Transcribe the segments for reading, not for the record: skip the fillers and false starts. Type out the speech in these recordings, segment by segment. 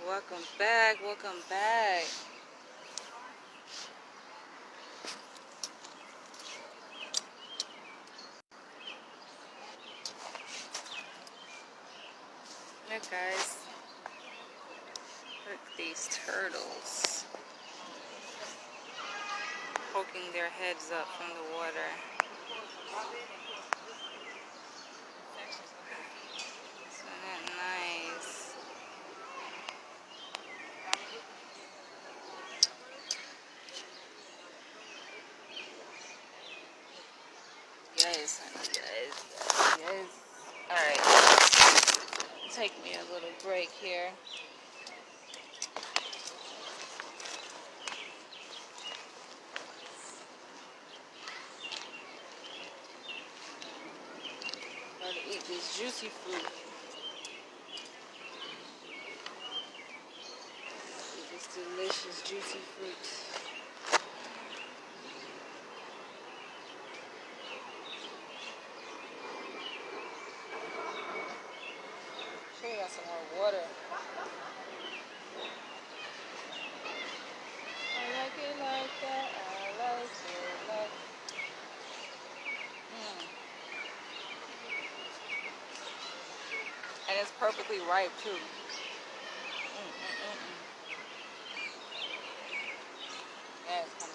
Welcome back, welcome back. Look guys, look at these turtles poking their heads up from the water. Isn't that nice? Yes, honey, yes. Alright, take me a little break here. About to eat this juicy fruit. Eat this delicious juicy fruit. Sure, we got some more water. I like it like that. I like it like. And it's perfectly ripe too. Yeah, it's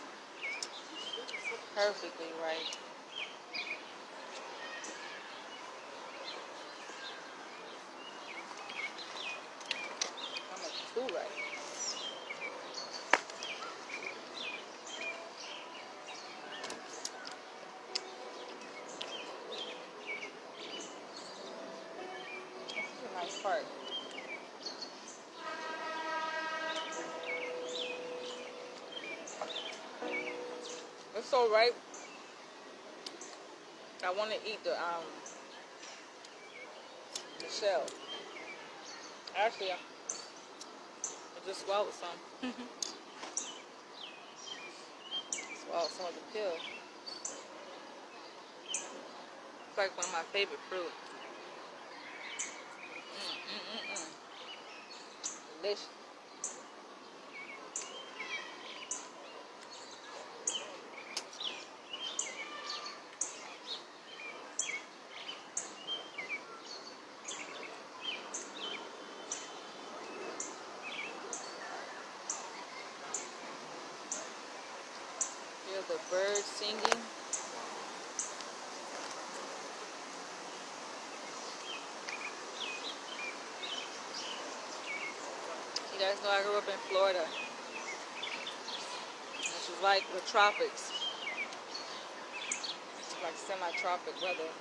perfectly ripe. Almost too ripe. That's a nice part. It's so ripe. I want to eat the shell. Actually, I just swallowed some. Swallowed some of the peel. It's like one of my favorite fruit. Delicious. Feel the birds singing. You guys know I grew up in Florida, which is like the tropics. It's like semi-tropic weather.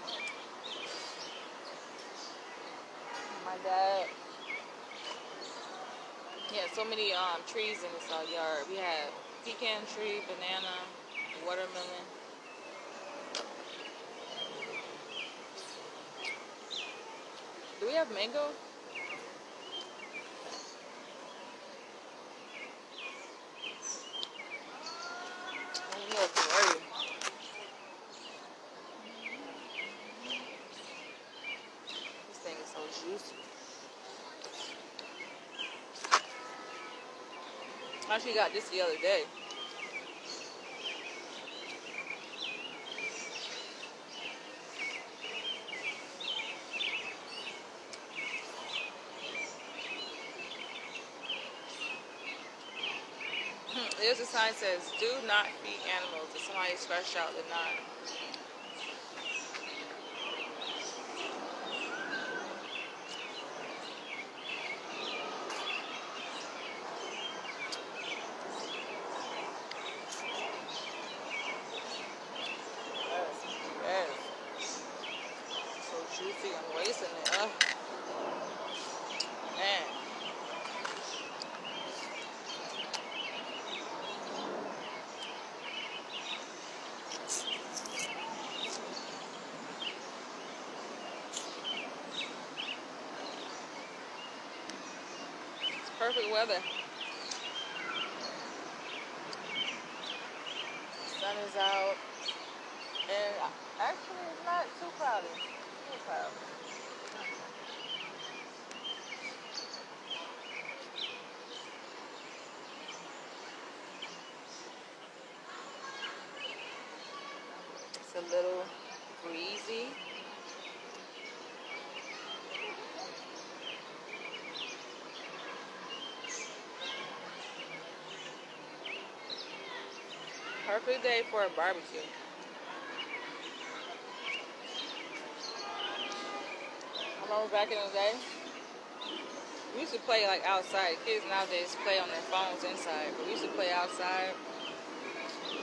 My dad, he had so many trees in his yard. We had pecan tree, banana, watermelon. Do we have mango? This thing is so juicy. I actually got this the other day. There's a sign that says, "Do not feed animals." If somebody scratched out the "not." Yes. So juicy. I'm wasting it. Man. It's perfect weather. The sun is out. And actually, it's not too cloudy. Too cloudy. Perfect day for a barbecue. I remember back in the day, we used to play like outside. Kids nowadays play on their phones inside, but we used to play outside.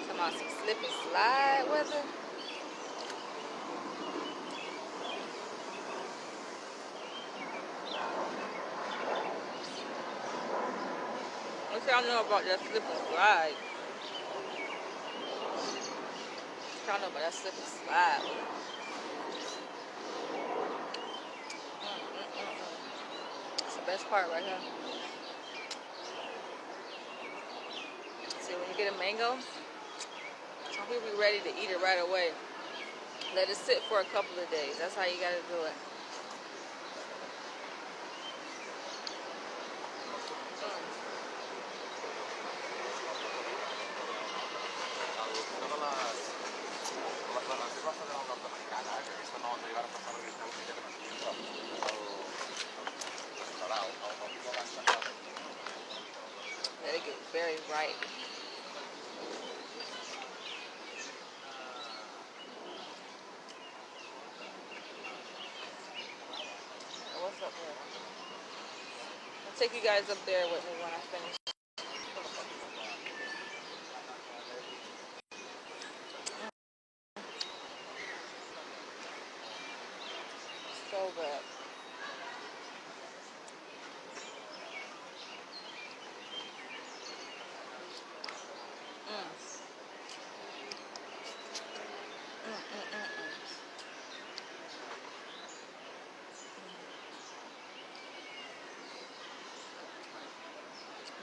Talking about some slip and slide weather. What y'all know about that slip and slide? What y'all know about that slip and slide? That's the best part right here. See, when you get a mango, some people be ready to eat it right away. Let it sit for a couple of days. That's how you gotta do it. Let it get very ripe. What's up there? I'll take you guys up there with me when I finish. So bad.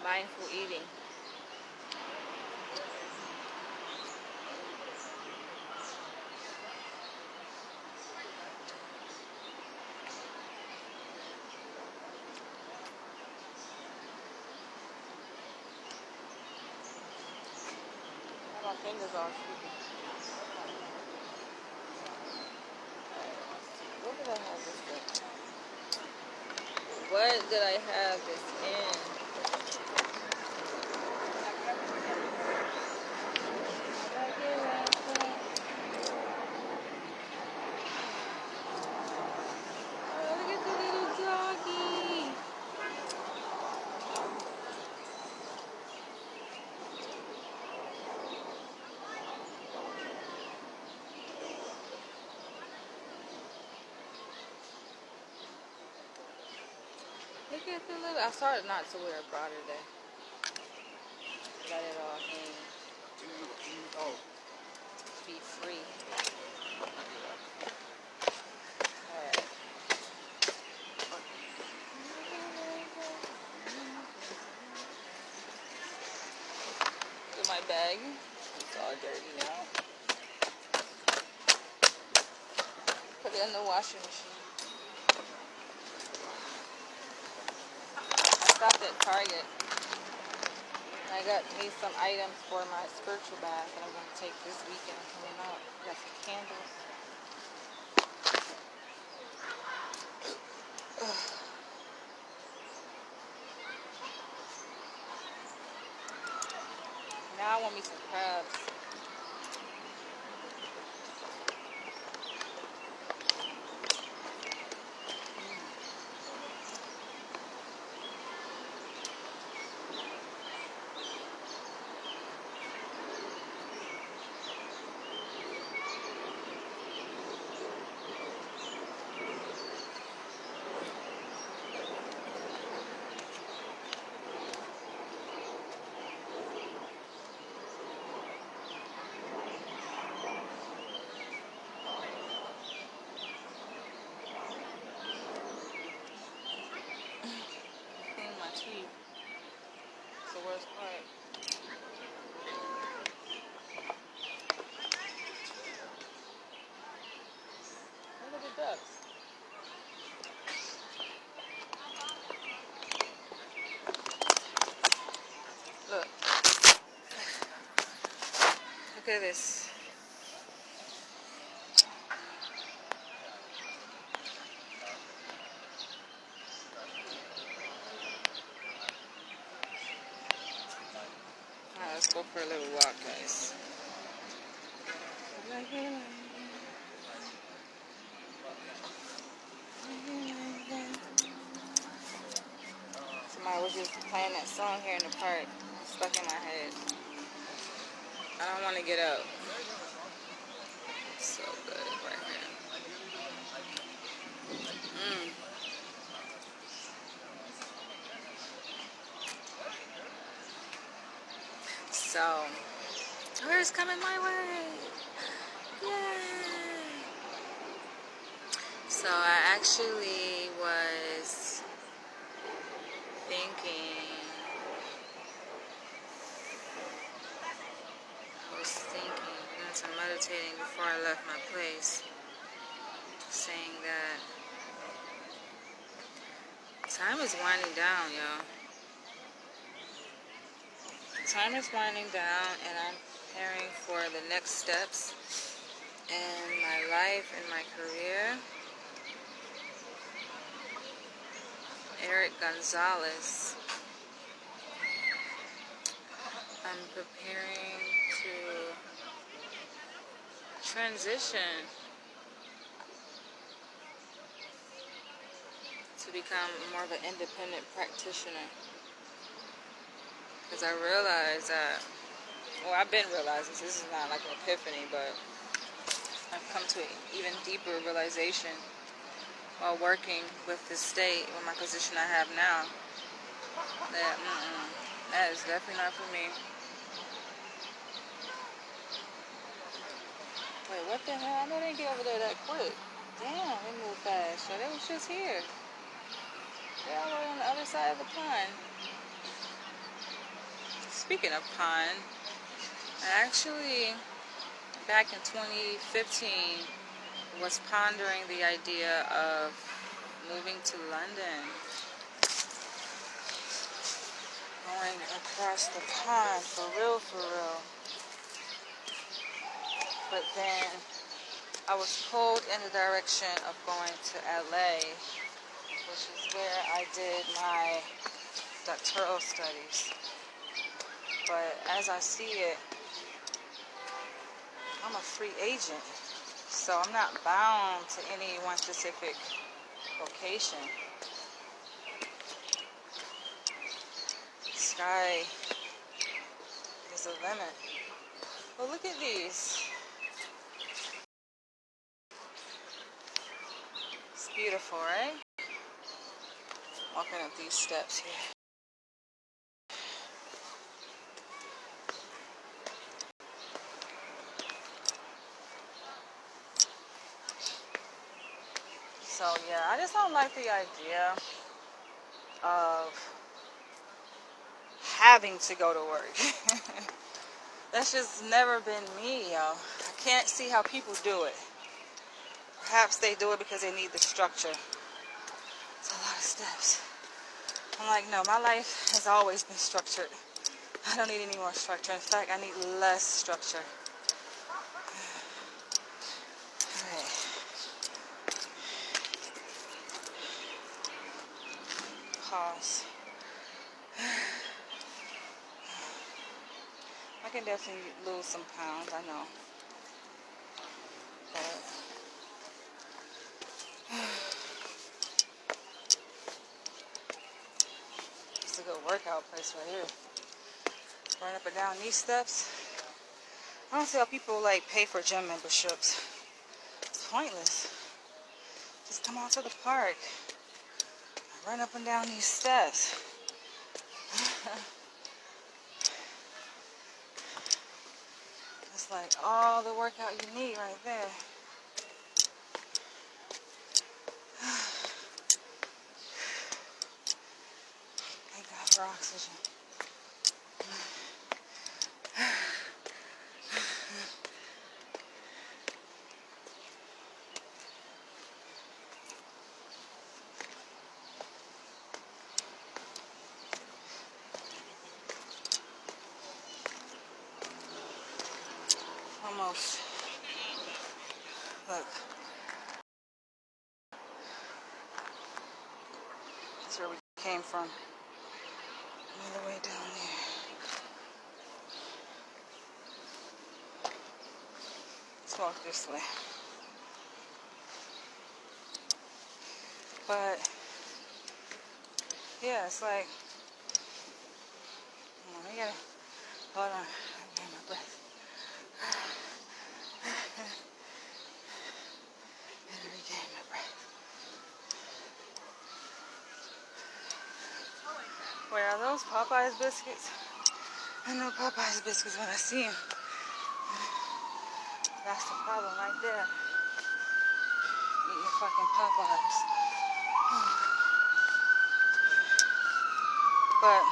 Mindful eating. My fingers are sleepy. What did I have this in? What did I have this in? Oh, look at the little doggy. Look at the little. I started not to wear a bra today. Let it all hang. Be free. Alright. Look at my bag. It's all dirty now. Put it in the washing machine. I stopped at Target. I got me some items for my spiritual bath that I'm going to take this weekend coming up. Got some candles. Now I want me some crabs. My teeth. It's the worst part. Look at the ducks. Look. Look at this. Alright, let's go for a little walk, guys. Like it like that. Somebody was just playing that song here in the park. It's stuck in my head. I don't want to get up. It's so good right here. So, where's coming my way? Yay! So I actually was thinking, doing some meditating before I left my place, saying that time is winding down, y'all. Time is winding down, and I'm preparing for the next steps in my life, in my career. Eric Gonzalez. I'm preparing to transition to become more of an independent practitioner. Because I realized that, well, I've been realizing this is not like an epiphany, but I've come to an even deeper realization while working with the state, with my position I have now, that that is definitely not for me. Wait, what the hell? I know they didn't get over there that quick. Damn, they moved fast. So they was just here. They're all the way on the other side of the pond. Speaking of pond, I actually, back in 2015, was pondering the idea of moving to London, going across the pond, for real. But then I was pulled in the direction of going to LA, which is where I did my doctoral studies. But as I see it, I'm a free agent, so I'm not bound to any one specific location. Sky is the limit. Well, look at these. It's beautiful, right? Walking up these steps here. So yeah, I just don't like the idea of having to go to work. That's just never been me, yo. I can't see how people do it. Perhaps they do it because they need the structure. It's a lot of steps. I'm like, no, my life has always been structured. I don't need any more structure. In fact, I need less structure. Alright. Pause. I can definitely lose some pounds, I know. But it's a good workout place right here. Run up and down these steps. I don't see how people like pay for gym memberships. It's pointless. Just come out to the park. Run up and down these steps. It's like all the workout you need right there. Thank God for oxygen. Almost. Look. That's where we came from. All the way down there. Let's walk this way. But yeah, it's like, we gotta, hold on, I get my breath. Gotta regain my breath. Wait, are those Popeyes biscuits? I know Popeyes biscuits when I see them. That's the problem right there. Eating fucking Popeyes. But,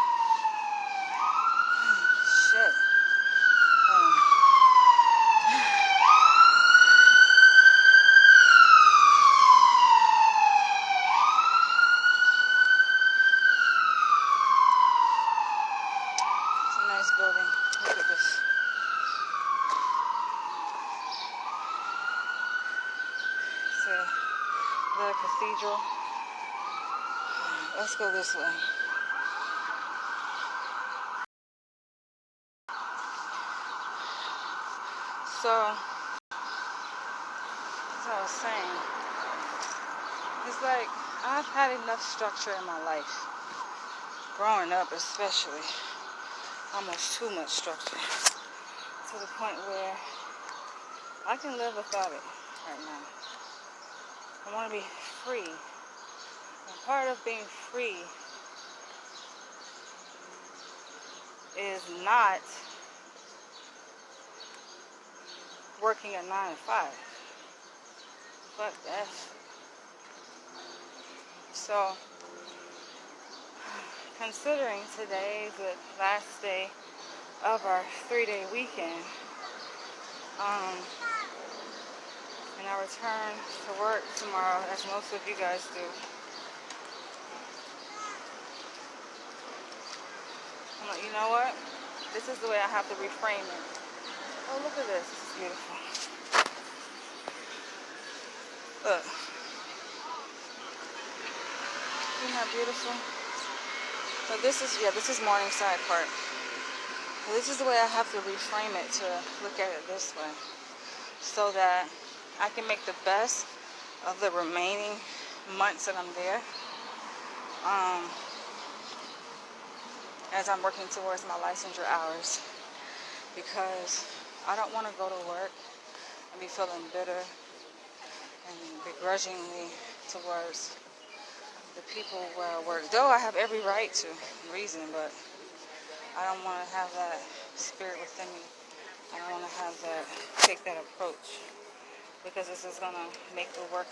shit. It's a nice building. Look at this. It's the cathedral. Let's go this way. So, as I was saying, it's like I've had enough structure in my life. Growing up especially. Almost too much structure. To the point where I can live without it right now. I want to be free. And part of being free is not working a 9 to 5. Fuck that. So, considering today the last day of our 3-day weekend, and I return to work tomorrow, as most of you guys do, I'm like, you know what? This is the way I have to reframe it. Oh, look at this. This is beautiful. Look. Isn't that beautiful? So this is Morningside Park. So this is the way I have to reframe it, to look at it this way, so that I can make the best of the remaining months that I'm there, as I'm working towards my licensure hours, because I don't want to go to work and be feeling bitter and begrudgingly towards the people where I work. Though I have every right to reason, but I don't want to have that spirit within me. I don't want to take that approach, because this is going to make the work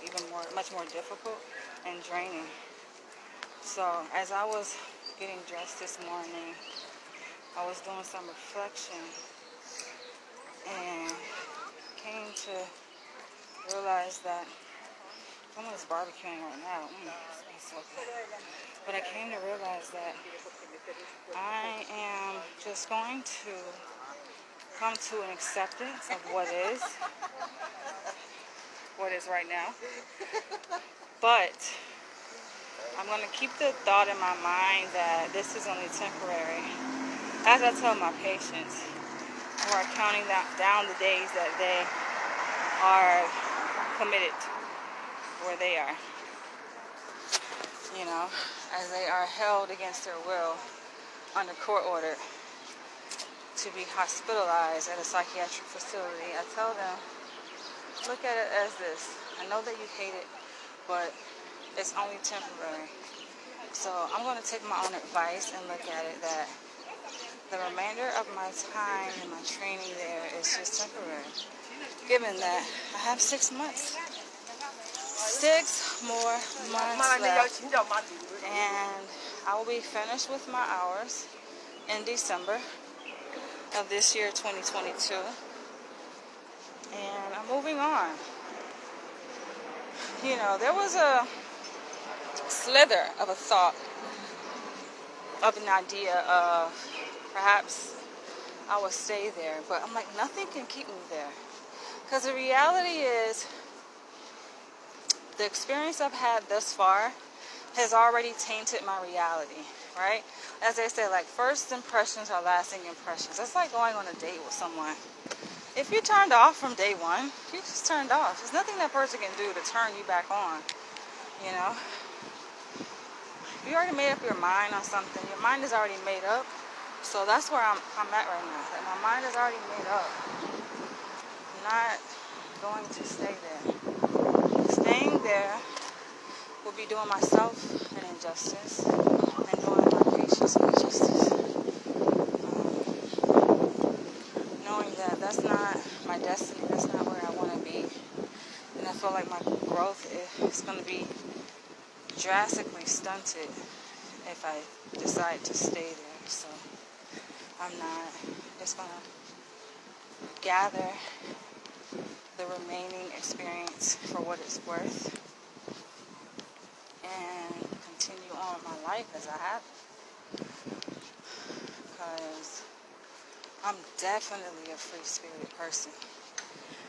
much more difficult and draining. So as I was getting dressed this morning, I was doing some reflection and came to realize that someone's barbecuing right now. So but I came to realize that I am just going to come to an acceptance of what is right now. But I'm going to keep the thought in my mind that this is only temporary. As I tell my patients who are counting down the days that they are committed where they are, as they are held against their will under court order to be hospitalized at a psychiatric facility, I tell them, look at it as this. I know that you hate it, but it's only temporary. So I'm going to take my own advice and look at it that the remainder of my time and my training there is just temporary. Given that I have 6 months. 6 more months left, and I will be finished with my hours in December of this year, 2022, and I'm moving on. There was a slither of a thought, of an idea of perhaps I would stay there, but I'm like, nothing can keep me there, because the reality is, the experience I've had thus far has already tainted my reality, right? As they say, like, first impressions are lasting impressions. It's like going on a date with someone. if you turned off from day one, you just turned off. There's nothing that person can do to turn you back on, you know. You already made up your mind on something. Your mind is already made up. So that's where I'm at right now. Like, my mind is already made up. I'm not going to stay there. Staying there will be doing myself an injustice and doing my patients an injustice. Knowing that that's not my destiny, that's not where I want to be. And I feel like my growth is going to be drastically stunted if I decide to stay there. So I'm not just going to gather the remaining experience for what it's worth and continue on with my life as I have, because I'm definitely a free-spirited person.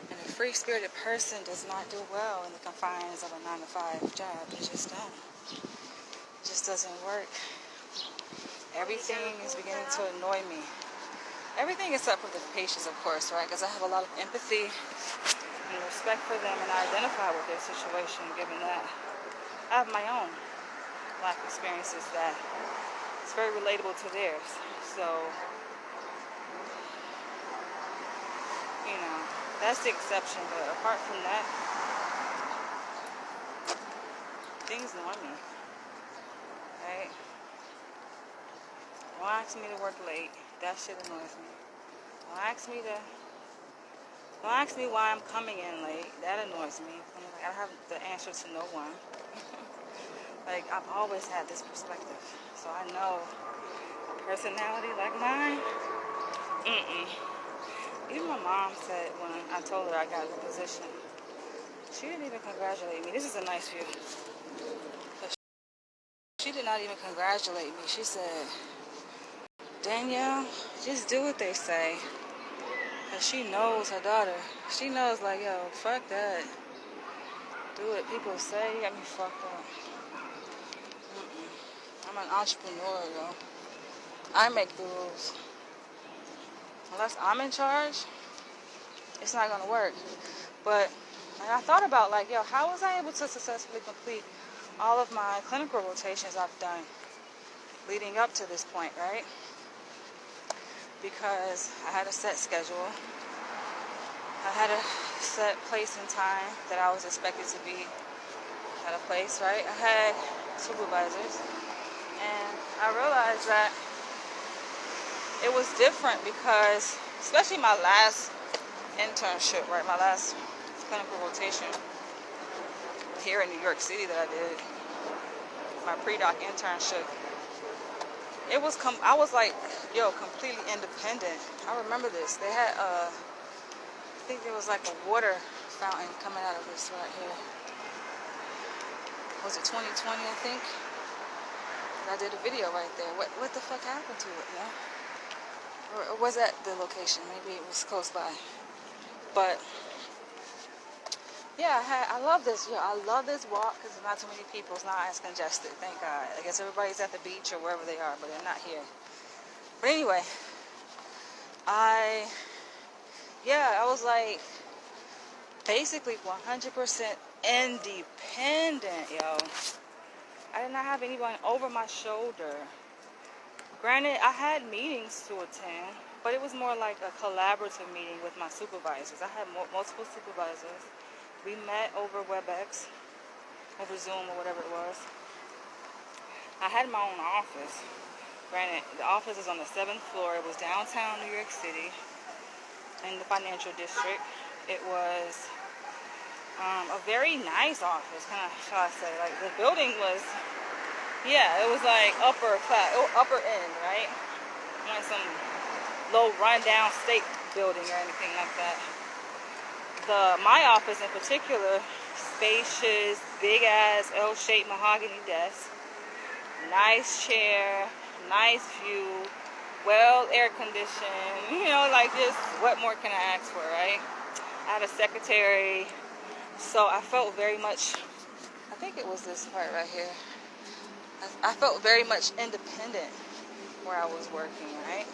And a free-spirited person does not do well in the confines of a 9-to-5 job. It just don't. It just doesn't work. Everything is beginning to annoy me. Everything except for the patients, of course, right? Because I have a lot of empathy and respect for them, and I identify with their situation, given that I have my own life experiences that it's very relatable to theirs. So, you know, that's the exception. But apart from that, things annoy me, right? Don't ask me to work late. That shit annoys me. Don't ask me why I'm coming in late. That annoys me. I have the answer to no one. Like, I've always had this perspective. So I know a personality like mine, Even my mom said when I told her I got the position, she didn't even congratulate me. This is a nice view. But she did not even congratulate me. She said, Danielle, just do what they say. Because she knows her daughter. She knows, like, yo, fuck that. Do what people say. You got me fucked up. I'm an entrepreneur, yo. I make the rules. Unless I'm in charge, it's not going to work. But I thought about, like, yo, how was I able to successfully complete all of my clinical rotations I've done leading up to this point, right? Because I had a set schedule. I had a set place and time that I was expected to be at a place, right? I had supervisors. And I realized that it was different because, especially my last internship, right? My last clinical rotation here in New York City that I did, my pre-doc internship. I was like, yo, completely independent. I remember this. They had, I think there was like a water fountain coming out of this right here. Was it 2020, I think? I did a video right there. What the fuck happened to it, you know? Or was that the location? Maybe it was close by. But yeah, I love this. Yeah, I love this walk because there's not too many people. It's not as congested. Thank God. I guess everybody's at the beach or wherever they are, but they're not here. But anyway, I was like basically 100% independent, yo. I did not have anyone over my shoulder. Granted, I had meetings to attend, but it was more like a collaborative meeting with my supervisors. I had multiple supervisors. We met over WebEx, over Zoom or whatever it was. I had my own office. Granted, the office is on the 7th floor. It was downtown New York City in the financial district. It was a very nice office, kind of, shall I say. Like, the building was, it was like upper end, right? Like some low rundown state building or anything like that. My office in particular, spacious, big ass L-shaped mahogany desk, nice chair, nice view, well air conditioned, like, just what more can I ask for, right? I had a secretary, so I felt very much, I think it was this part right here, I felt very much independent where I was working, right?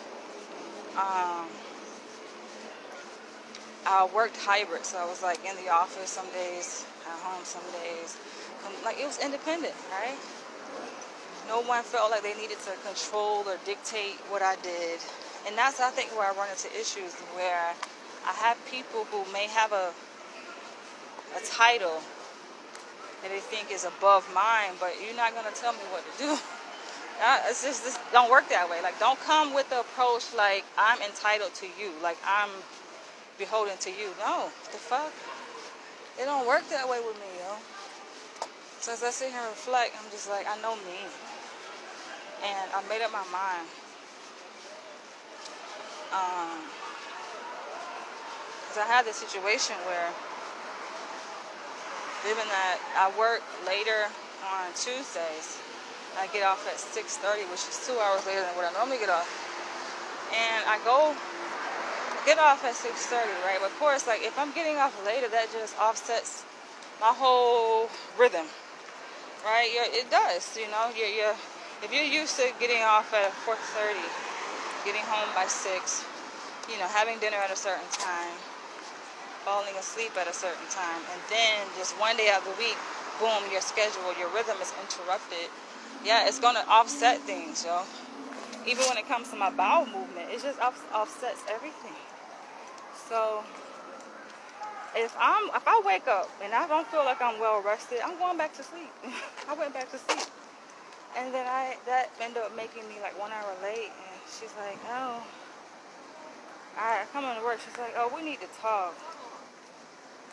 I worked hybrid, so I was like in the office some days, at home some days. Like it was independent, right? No one felt like they needed to control or dictate what I did. And that's, I think, where I run into issues, where I have people who may have a title that they think is above mine, but you're not going to tell me what to do. It's just, this don't work that way. Like, don't come with the approach like I'm entitled to you, like I'm beholden to you. No, the fuck? It don't work that way with me, yo. So as I sit here and reflect, I'm just like, I know me. And I made up my mind. Because I had this situation where, given that I work later on Tuesdays, I get off at 6:30, which is 2 hours later than what I normally get off. And I get off at 6:30, right? But of course, like, if I'm getting off later, that just offsets my whole rhythm, right? It does, you know. If you're used to getting off at 4:30, getting home by 6, you know, having dinner at a certain time, falling asleep at a certain time, and then just one day out of the week, boom, your schedule, your rhythm is interrupted. Yeah, it's gonna offset things, yo. Even when it comes to my bowel movement, it just offsets everything. So if I wake up and I don't feel like I'm well rested, I'm going back to sleep. I went back to sleep, and then that ended up making me like 1 hour late. And she's like, "Oh, I come into work." She's like, "Oh, we need to talk."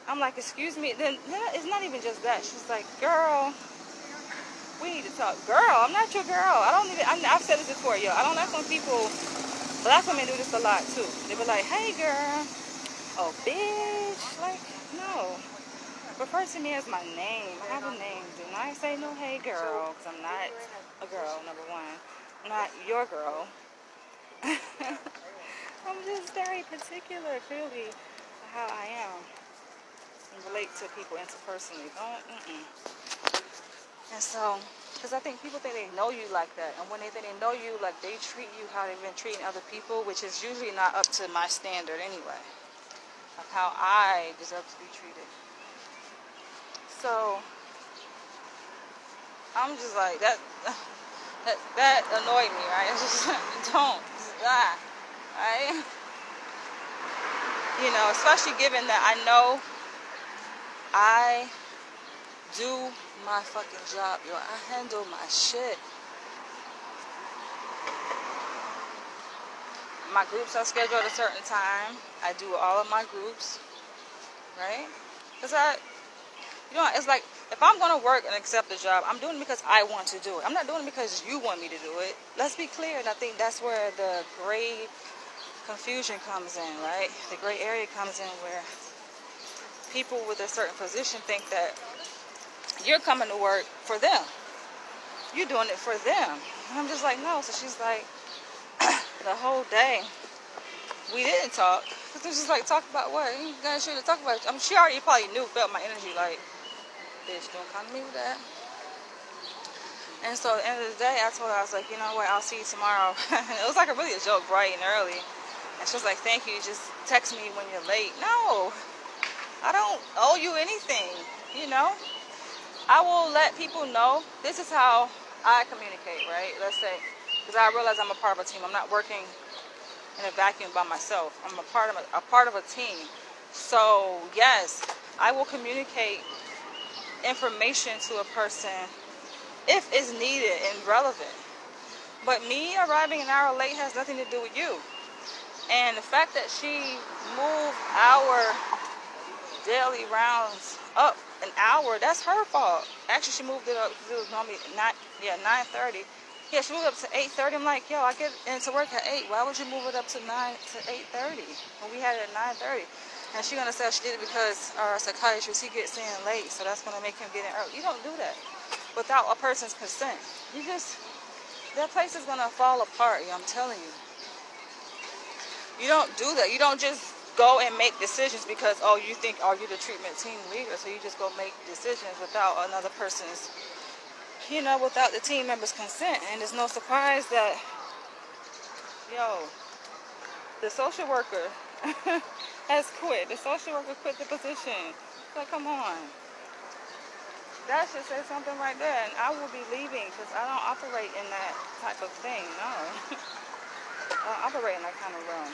I'm like, "Excuse me." Then it's not even just that. She's like, "Girl, we need to talk." Girl, I'm not your girl. I don't need it. I've said this before, yo. I don't like when people, black women do this a lot too. They be like, "Hey, girl." Oh, bitch. Like, no. Refer to me as my name. I have a name. Do not say no, "Hey, girl," because I'm not a girl, number one. I'm not your girl. I'm just very particular, clearly, how I am and relate to people interpersonally. And so, because I think people think they know you like that, and when they think they know you, like, they treat you how they've been treating other people, which is usually not up to my standard anyway, of how I deserve to be treated. So I'm just like, that annoyed me, right? It's just don't, right? You know, especially given that I know I do my fucking job, yo. I handle my shit. My groups are scheduled at a certain time. I do all of my groups, right? Because it's like, if I'm going to work and accept a job, I'm doing it because I want to do it. I'm not doing it because you want me to do it. Let's be clear, and I think that's where the gray confusion comes in, right? The gray area comes in, where people with a certain position think that you're coming to work for them. You're doing it for them. And I'm just like, no. So she's like, the whole day, we didn't talk. Because it was just like, talk about what? You guys should have talked about it. I mean, she already probably felt my energy, like, bitch, don't come to me with that. And so at the end of the day, I told her, I was like, you know what, I'll see you tomorrow. And it was like really a joke, bright and early. And she was like, thank you, just text me when you're late. No, I don't owe you anything, you know? I will let people know. This is how I communicate, right? Let's say, because I realize I'm a part of a team. I'm not working in a vacuum by myself. I'm a part of a team. So yes, I will communicate information to a person if it's needed and relevant. But me arriving an hour late has nothing to do with you. And the fact that she moved our daily rounds up an hour, that's her fault. Actually, she moved it up because it was normally 9:30. Yeah, she moved up to 8:30. I'm like, yo, I get into work at 8. Why would you move it up to 8:30 when we had it at 9:30? And she's gonna say she did it because our psychiatrist, he gets in late, so that's gonna make him get in early. You don't do that without a person's consent. That place is gonna fall apart. I'm telling you. You don't do that. You don't just go and make decisions because, you think, you're the treatment team leader, so you just go make decisions without another person's, without the team member's consent. And there's no surprise that, the social worker has quit. The social worker quit the position. Like, come on. That should say something right there, and I will be leaving because I don't operate in that type of thing. No, I don't operate in that kind of realm,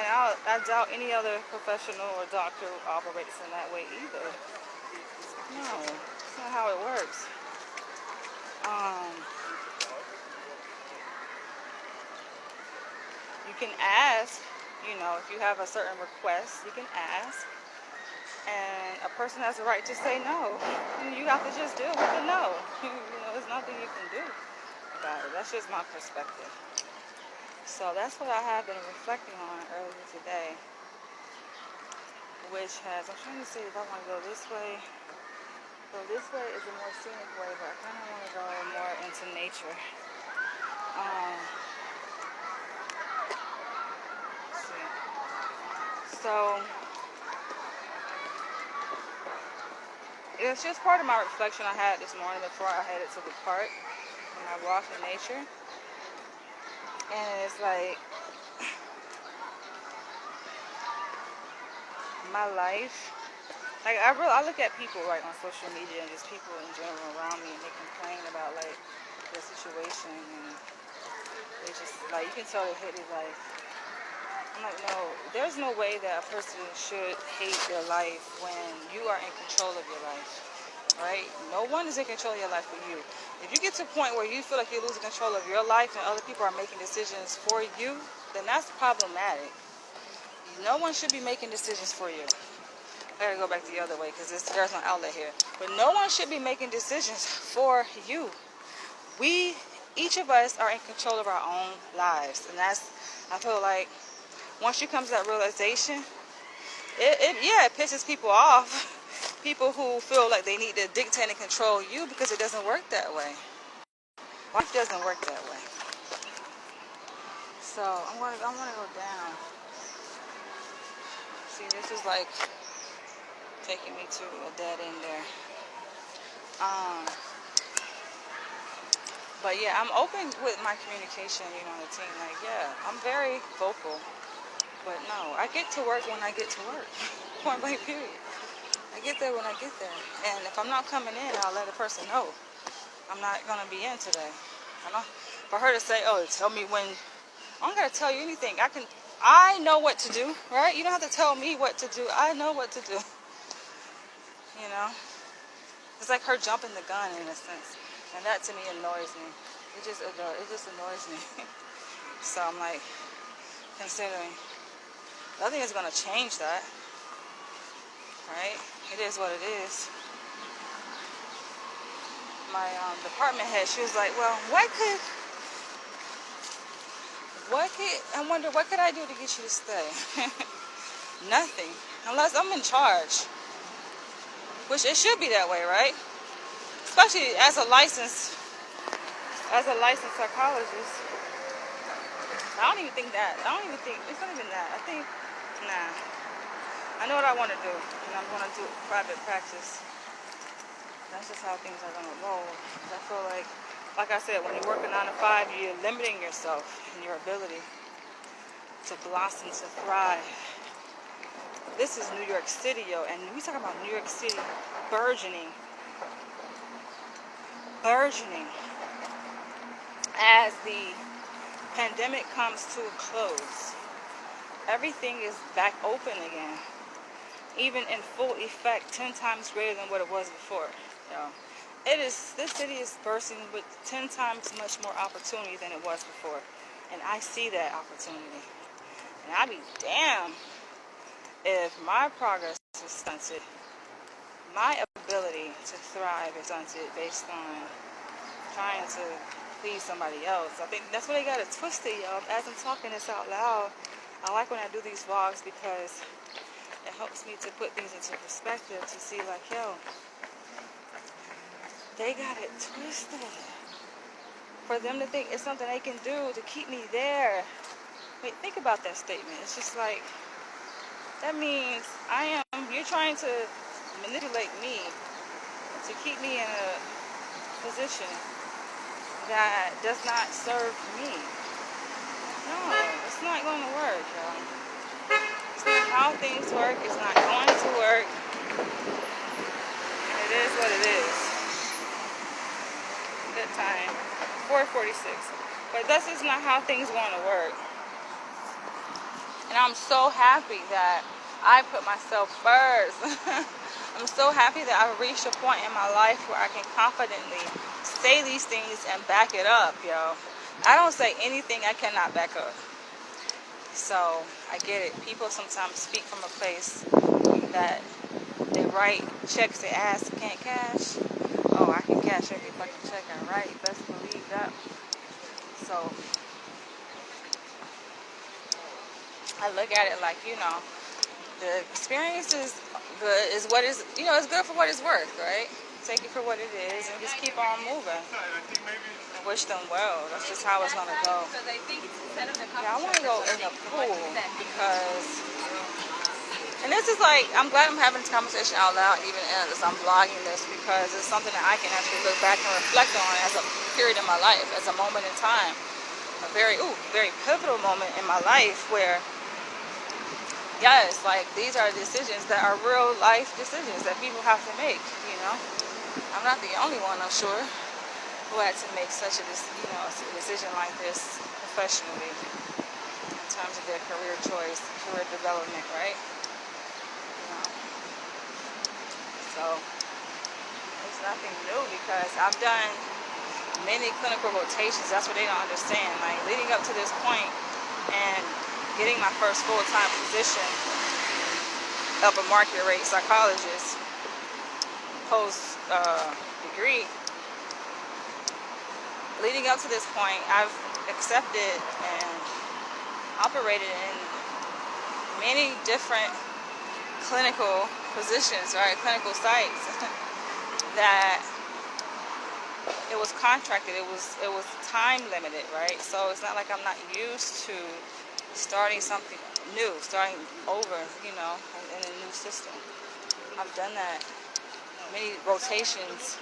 and I doubt any other professional or doctor operates in that way either. No, that's not how it works. Um, you can ask, if you have a certain request, you can ask, and a person has a right to say no. And you have to just deal with the no. There's nothing you can do about it. That's just my perspective. So that's what I have been reflecting on earlier today, which has, I'm trying to see if I want to go this way. So this way is a more scenic way, but I kind of want to go more into nature. Let's see. So it's just part of my reflection I had this morning before I headed to the park when I walked in nature. And it's like, my life, like I look at people like on social media and just people in general around me, and they complain about like their situation, and they just like, you can tell they hate their life. I'm like, no, there's no way that a person should hate their life when you are in control of your life, right? No one is in control of your life but you. If you get to a point where you feel like you're losing control of your life and other people are making decisions for you, then that's problematic. No one should be making decisions for you. I gotta go back the other way because there's no outlet here. But no one should be making decisions for you. Each of us are in control of our own lives. And I feel like once you come to that realization, it pisses people off. People who feel like they need to dictate and control you, because it doesn't work that way. Life doesn't work that way. So I want to go down. See, this is like taking me to a dead end there. But yeah, I'm open with my communication, on the team. Like, yeah, I'm very vocal. But no, I get to work when I get to work. Point blank period. I get there when I get there. And if I'm not coming in, I'll let a person know I'm not going to be in today. For her to say, oh, tell me when, I don't got to tell you anything. I know what to do, right? You don't have to tell me what to do. I know what to do. It's like her jumping the gun in a sense. And that to me annoys me. It just annoys me. So I'm like, considering, nothing is going to change that, right? It is what it is. My department head, she was like, well, I wonder, what could I do to get you to stay? Nothing. Unless I'm in charge. Which it should be that way, right? Especially as a licensed psychologist. I don't even think, it's not even that. I think, nah. I know what I want to do, and I'm going to do private practice. That's just how things are going to roll. I feel like I said, when you work a 9 to 5, you're limiting yourself and your ability to blossom, to thrive. This is New York City, yo, and we talk about New York City burgeoning. As the pandemic comes to a close, everything is back open again, even in full effect, 10 times greater than what it was before. This city is bursting with 10 times much more opportunity than it was before, and I see that opportunity, and I'd be damned if my progress is stunted, my ability to thrive is stunted based on trying to please somebody else. I think that's where they got it twisted, y'all. As I'm talking this out loud, I like when I do these vlogs because it helps me to put things into perspective, to see like, yo, they got it twisted. For them to think it's something they can do to keep me there. Wait, think about that statement. It's just like, that means you're trying to manipulate me to keep me in a position that does not serve me. No, it's not going to work, y'all. It's not how things work. It's not going to work. It is what it is. Good time. 4:46. But that's just not how things are going to work. And I'm so happy that I put myself first. I'm so happy that I've reached a point in my life where I can confidently say these things and back it up, yo. I don't say anything I cannot back up. So I get it. People sometimes speak from a place that they write checks they ask can't cash. Oh, I can cash every fucking check I write. Best believe that. So I look at it like, the experience is good, is what is, it's good for what it's worth, right? Take it for what it is and just keep on moving. I wish them well. That's just how it's going to go. Yeah, I want to go in the pool because, and this is like, I'm glad I'm having this conversation out loud even as I'm vlogging this, because it's something that I can actually look back and reflect on as a period in my life, as a moment in time. A very pivotal moment in my life where, yes, like these are decisions that are real life decisions that people have to make, I'm not the only one, I'm sure, who had to make such a decision like this professionally in terms of their career choice, career development, right? So it's nothing new because I've done many clinical rotations. That's what they don't understand. Like leading up to this point and getting my first full-time position of a market rate psychologist post degree. Leading up to this point, I've accepted and operated in many different clinical positions, right? Clinical sites that it was contracted. It was time limited, right? So it's not like I'm not used to starting something new, starting over, in a new system. I've done that. Many rotations.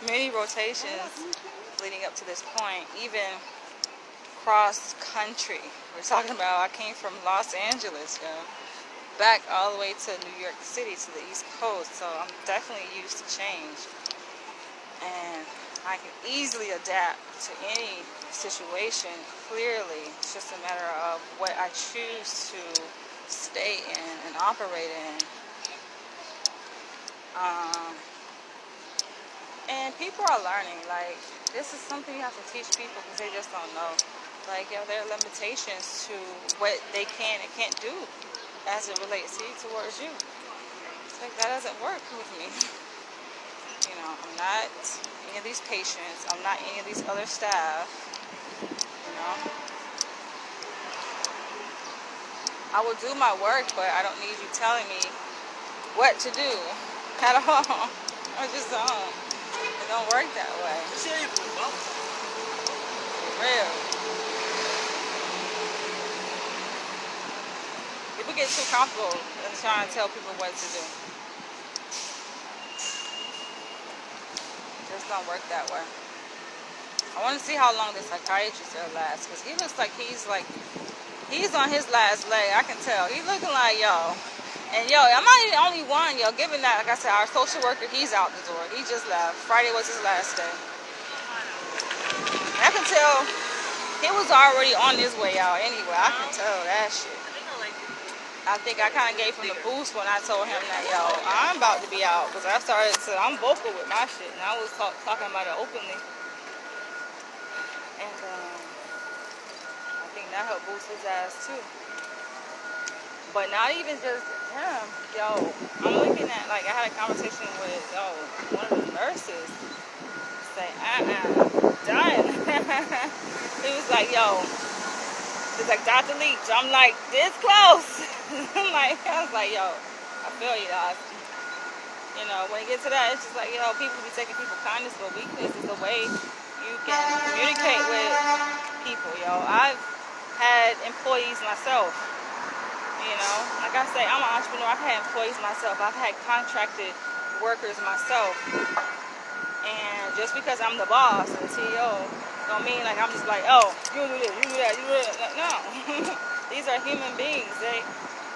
Many rotations leading up to this point, even cross country. We're talking about, I came from Los Angeles, back all the way to New York City, to the East Coast, so I'm definitely used to change. And I can easily adapt to any situation, clearly. It's just a matter of what I choose to stay in and operate in. And people are learning. Like, this is something you have to teach people because they just don't know. Like, there are limitations to what they can and can't do as it relates towards you. It's like, that doesn't work with me. I'm not any of these patients. I'm not any of these other staff. I will do my work, but I don't need you telling me what to do at all. I just don't. It don't work that way. For real. People get too comfortable in trying to tell people what to do. It just don't work that way. I want to see how long this psychiatrist will last, because he looks like he's on his last leg. I can tell. He's looking like, yo. And yo, I'm not even the only one, yo. Given that, like I said, our social worker, he's out the door. He just left. Friday was his last day. I can tell he was already on his way out anyway. I can tell that shit. I think I kind of gave him the boost when I told him that, yo, I'm about to be out. Because I'm vocal with my shit. And I was talking about it openly. And I think that helped boost his ass too. But not even just him, yo. I'm looking at, like, I had a conversation with, one of the nurses. Say, done. He was like, yo. He's like, Dr. Leach. I'm like, this close. I was like, yo, I feel you, dog. When you get to that, it's just like, people be taking people's kindness for weakness. Is the way you can communicate with people, yo. I've had employees myself. Like I say, I'm an entrepreneur. I've had employees myself. I've had contracted workers myself. And just because I'm the boss and the CEO, don't mean like I'm just like, oh, you do this, you do that, you do that. No. These are human beings.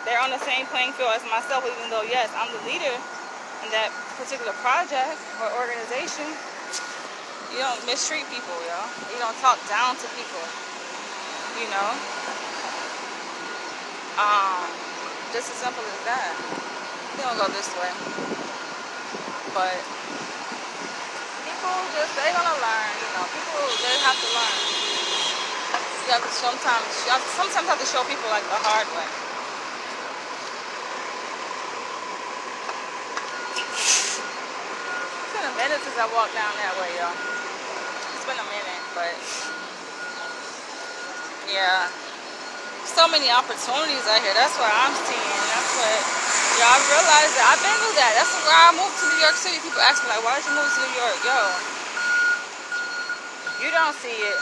They're on the same playing field as myself, even though yes, I'm the leader in that particular project or organization. You don't mistreat people, yo. You don't talk down to people, you know. Um, just as simple as that. You don't go this way, but people they're gonna learn, you know. People, they have to learn. You have to sometimes have to show people like the hard way. It's been a minute since I walked down that way, y'all. It's been a minute, but yeah, so many opportunities out here. That's what I'm seeing. That's what y'all realize that I've been through that. That's why I moved to New York City. People ask me like, why did you move to New York? Yo, you don't see it.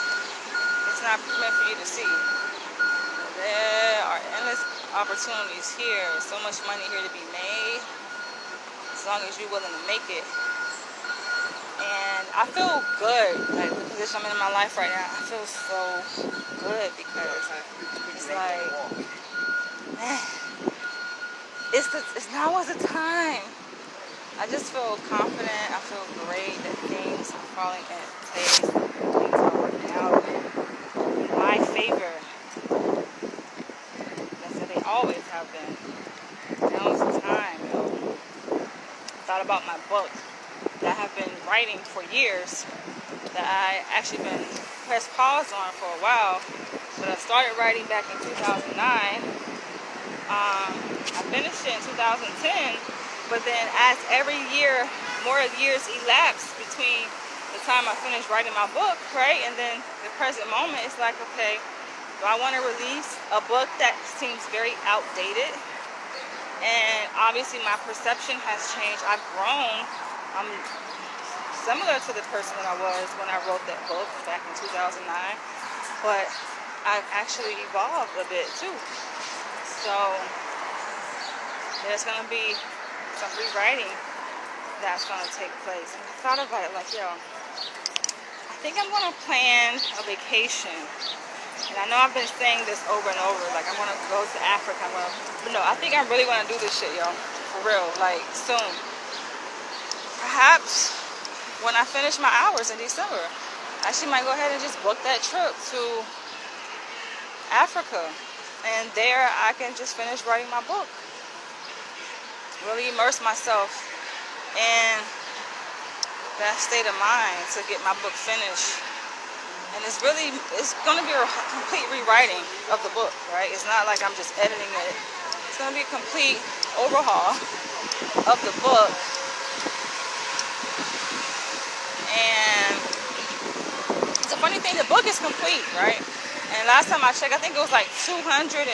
It's not meant for you to see. There are endless opportunities here. So much money here to be made, as long as you're willing to make it. And I feel good, like the position I'm in my life right now. I feel so good because it's like, man, it's now was the time. I just feel confident. I feel great that things are falling in place. Things are working out in my favor. That's what they always have been. Now is the time, you know. I thought about my book that I have been writing for years, that I actually been pressed pause on for a while, but I started writing back in 2009. I finished it in 2010, but then as every year, more years elapsed between the time I finished writing my book, right, and then the present moment, it's like, okay, do I want to release a book that seems very outdated? And obviously my perception has changed. I've grown. I'm similar to the person that I was when I wrote that book back in 2009, but I've actually evolved a bit too. So there's going to be some rewriting that's going to take place. And I thought about it like, yo, I think I'm going to plan a vacation. And I know I've been saying this over and over, like I'm going to go to Africa. I think I really want to do this shit, yo, for real, like soon. Perhaps when I finish my hours in December, I actually might go ahead and just book that trip to Africa. And there I can just finish writing my book. Really immerse myself in that state of mind to get my book finished. And it's going to be a complete rewriting of the book, right? It's not like I'm just editing it. It's going to be a complete overhaul of the book. And it's a funny thing, the book is complete, right? And last time I checked, I think it was like 280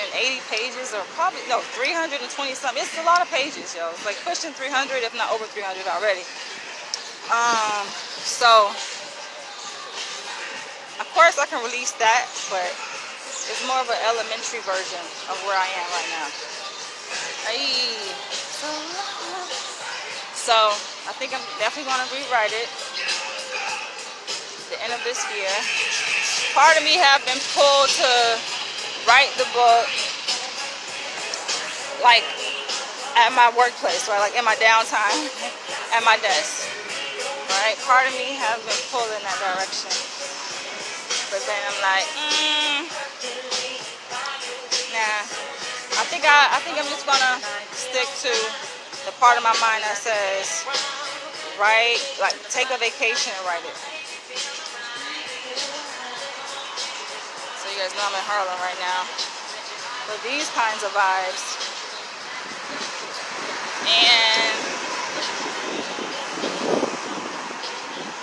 pages, or probably, no, 320 something. It's a lot of pages, yo. It's like pushing 300, if not over 300 already. So, of course I can release that, but it's more of an elementary version of where I am right now. So, I think I'm definitely going to rewrite it at the end of this year. Part of me have been pulled to write the book like at my workplace, right? Like in my downtime at my desk, right? Part of me has been pulled in that direction, but then I'm like, nah. I think I'm just gonna stick to the part of my mind that says, write, like take a vacation and write it. You guys know I'm in Harlem right now, but these kinds of vibes. And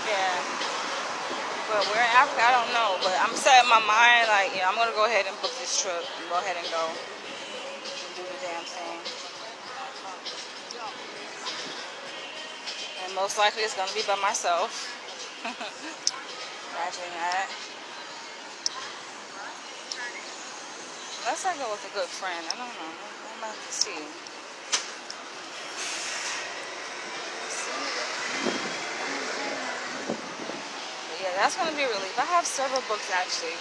yeah, but where in Africa, I don't know, but I'm setting my mind like, yeah, I'm gonna go ahead and book this trip and go ahead and go and do the damn thing. And most likely it's gonna be by myself. Imagine that. Unless I go with a good friend. I don't know. I'm about to see. But yeah, that's going to be a relief. I have several books actually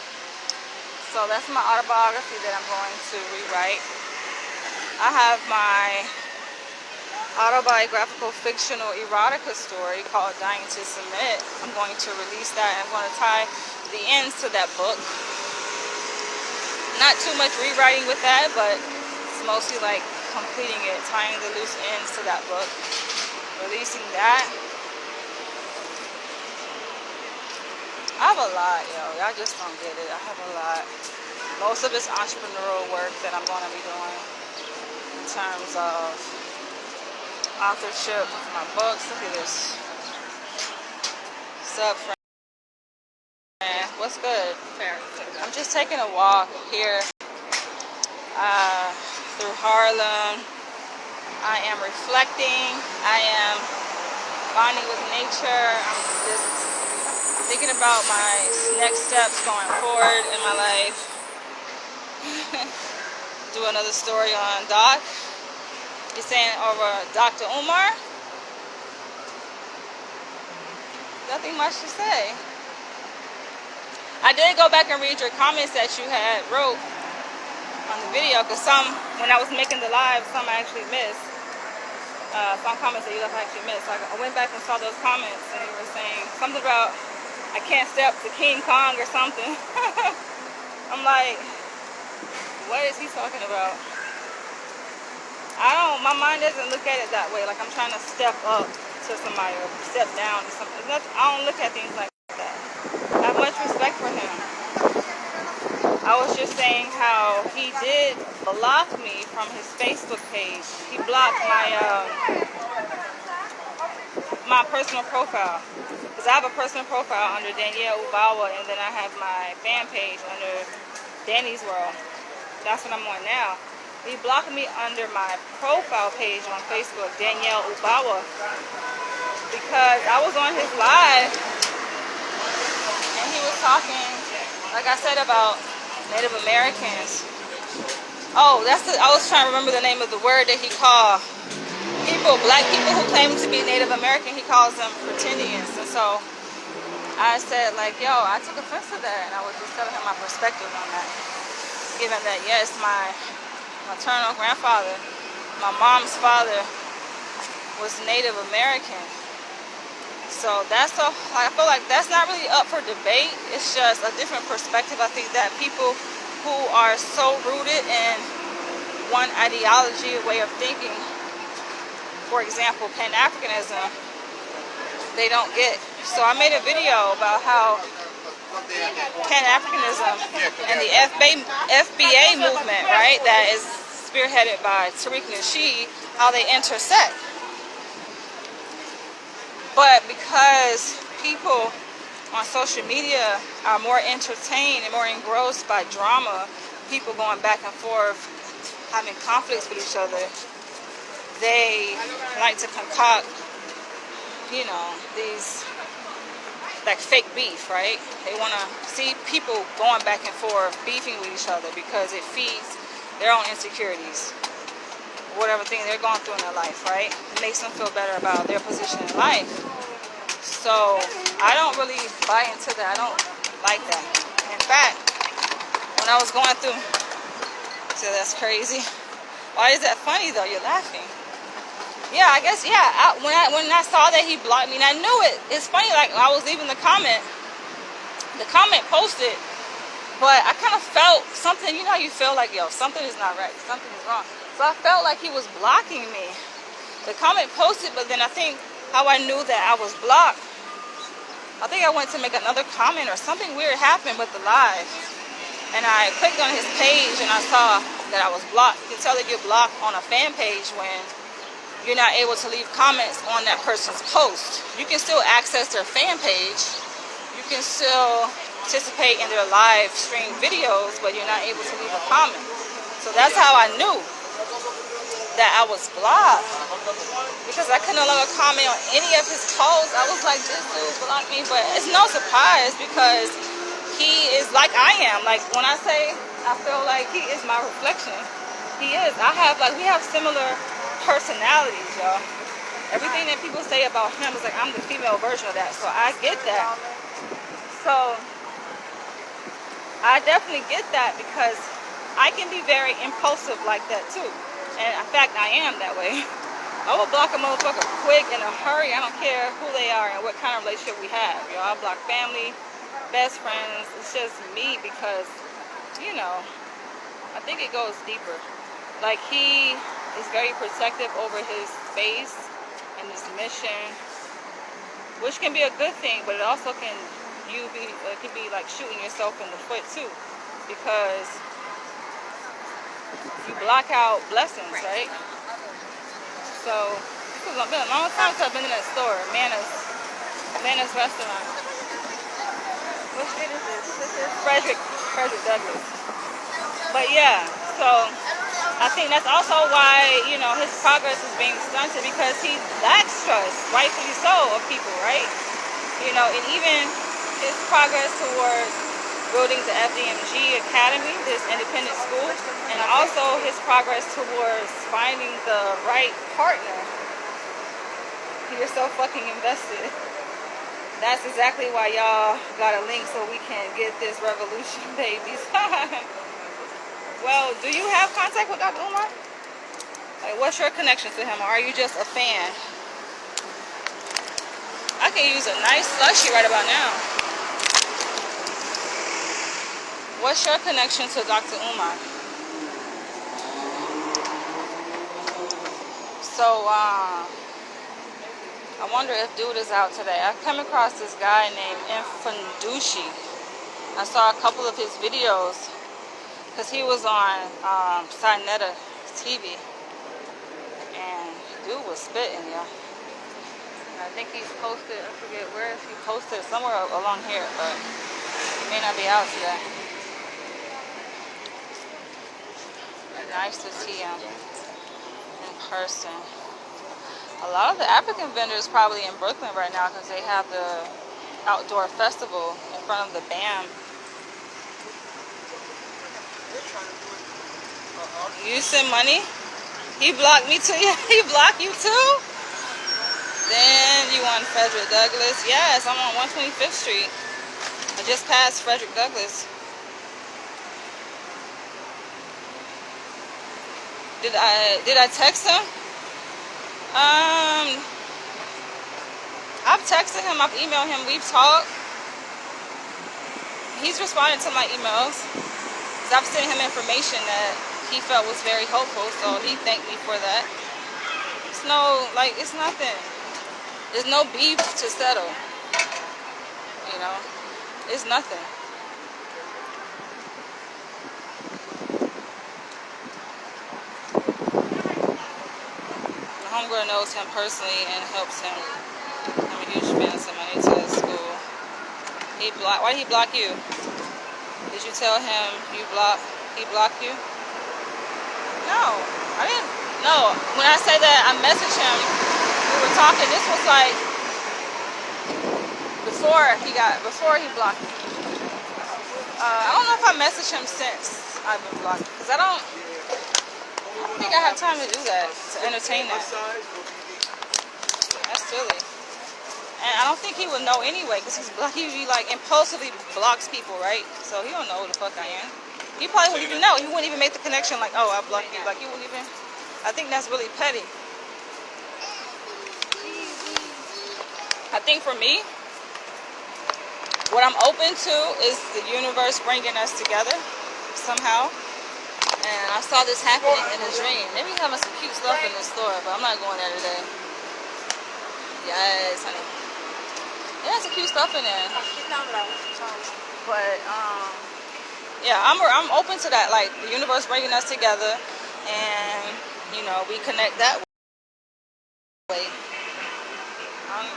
So that's my autobiography that I'm going to rewrite. I have my autobiographical fictional erotica story called Dying to Submit. I'm going to release that. I'm going to tie the ends to that book. Not too much rewriting with that, but it's mostly like completing it, tying the loose ends to that book, releasing that. I have a lot, yo. Y'all just don't get it. I have a lot. Most of it's entrepreneurial work that I'm going to be doing in terms of authorship with my books. Look at this. What's up, friend? What's good? I'm just taking a walk here through Harlem. I am reflecting. I am bonding with nature. I'm just thinking about my next steps going forward in my life. Do another story on Doc. You're saying over Dr. Umar? Nothing much to say. I did go back and read your comments that you had wrote on the video, because some, when I was making the live, some I actually missed. Some comments that you left I actually missed. So I went back and saw those comments, and you were saying something about I can't step to King Kong or something. I'm like, what is he talking about? My mind doesn't look at it that way. Like I'm trying to step up to somebody or step down to something. I don't look at things like that. I have much respect for him. I was just saying how he did block me from his Facebook page. He blocked my personal profile. Because I have a personal profile under Danielle Ubawa, and then I have my fan page under Danny's World. That's what I'm on now. He blocked me under my profile page on Facebook, Danielle Ubawa, because I was on his live and he was talking, like I said, about Native Americans. Oh, I was trying to remember the name of the word that he called black people who claim to be Native American. He calls them pretendians. And so I said, like, yo, I took offense to that, and I was just telling him my perspective on that. Given that, yes, my maternal grandfather, my mom's father, was Native American. So I feel like that's not really up for debate. It's just a different perspective. I think that people who are so rooted in one ideology, a way of thinking, for example, Pan-Africanism, they don't get. So I made a video about how Pan-Africanism and the FBA movement, right, that is spearheaded by Tariq Nasheed, how they intersect. But because people on social media are more entertained and more engrossed by drama, people going back and forth, having conflicts with each other, they like to concoct, these like fake beef, right? They want to see people going back and forth, beefing with each other, because it feeds their own insecurities, whatever thing they're going through in their life, right? It makes them feel better about their position in life. So I don't really buy into that. I don't like that. In fact, when I was going through, so that's crazy. Why is that funny though? You're laughing. Yeah, I guess, yeah. When I saw that he blocked me, and I knew it. It's funny, like I was leaving the comment posted, but I kind of felt something, you feel like, yo, something is not right, something is wrong. So I felt like he was blocking me. The comment posted, but then I think how I knew that I was blocked, I think I went to make another comment or something weird happened with the live. And I clicked on his page and I saw that I was blocked. You can tell that you're blocked on a fan page when you're not able to leave comments on that person's post. You can still access their fan page. You can still participate in their live stream videos, but you're not able to leave a comment. So that's how I knew that I was blocked, because I couldn't no longer comment on any of his posts. I was like, this dude blocked me, but it's no surprise because he is like I am. Like when I say I feel like he is my reflection, he is. We have similar personalities, y'all. Everything that people say about him is like I'm the female version of that, so I get that. So I definitely get that because I can be very impulsive like that too. And in fact, I am that way. I will block a motherfucker quick in a hurry. I don't care who they are and what kind of relationship we have. You know, I block family, best friends. It's just me because, you know, I think it goes deeper. Like he is very protective over his space and his mission, which can be a good thing, but it also can be like shooting yourself in the foot too, because you block out blessings, right? So it's been a long time since I've been in that store, Manners Restaurant. What street is this? This is Frederick Douglass. But yeah, so I think that's also why, you know, his progress is being stunted because he lacks trust, rightfully so, of people, right? You know, and even his progress towards building the FDMG Academy, this independent school, and also his progress towards finding the right partner. You're so fucking invested. That's exactly why y'all got a link so we can get this revolution, babies. Well, do you have contact with Dr. Umar? Like, what's your connection to him, or are you just a fan? I can use a nice slushy right about now. What's your connection to Dr. Umar? So, I wonder if dude is out today. I come across this guy named Infandushi. I saw a couple of his videos because he was on Sinetta TV, and dude was spitting, yeah. I think he's posted, I forget where he posted, somewhere along here, but he may not be out today. And nice to see him in person. A lot of the African vendors probably in Brooklyn right now because they have the outdoor festival in front of the BAM. You send money? He blocked me too? He blocked you too? Then you on Frederick Douglass? Yes, I'm on 125th Street. I just passed Frederick Douglass. Did I text him? I've texted him, I've emailed him, we've talked. He's responded to my emails. I've sent him information that he felt was very helpful, so he thanked me for that. It's it's nothing. There's no beef to settle. You know, it's nothing. My homegirl knows him personally and helps him. I'm a huge fan of somebody to his school. Why did he block you? Did you tell him he blocked you? No, I didn't. No, when I say that I messaged him, we were talking. This was like before he blocked me. I don't know if I messaged him since I've been blocked because I don't think I have time to do that, to entertain that. That's silly. And I don't think he would know anyway because he like impulsively blocks people, right? So he don't know who the fuck I am. He probably wouldn't even know. He wouldn't even make the connection like, oh, I blocked you. Like, he wouldn't even. I think that's really petty. I think for me, what I'm open to is the universe bringing us together somehow. And I saw this happening in a dream. Maybe having some cute stuff in the store, but I'm not going there today. Yes, honey. Yeah, some cute stuff in there. But yeah, I'm open to that. Like the universe bringing us together, and you know we connect that way.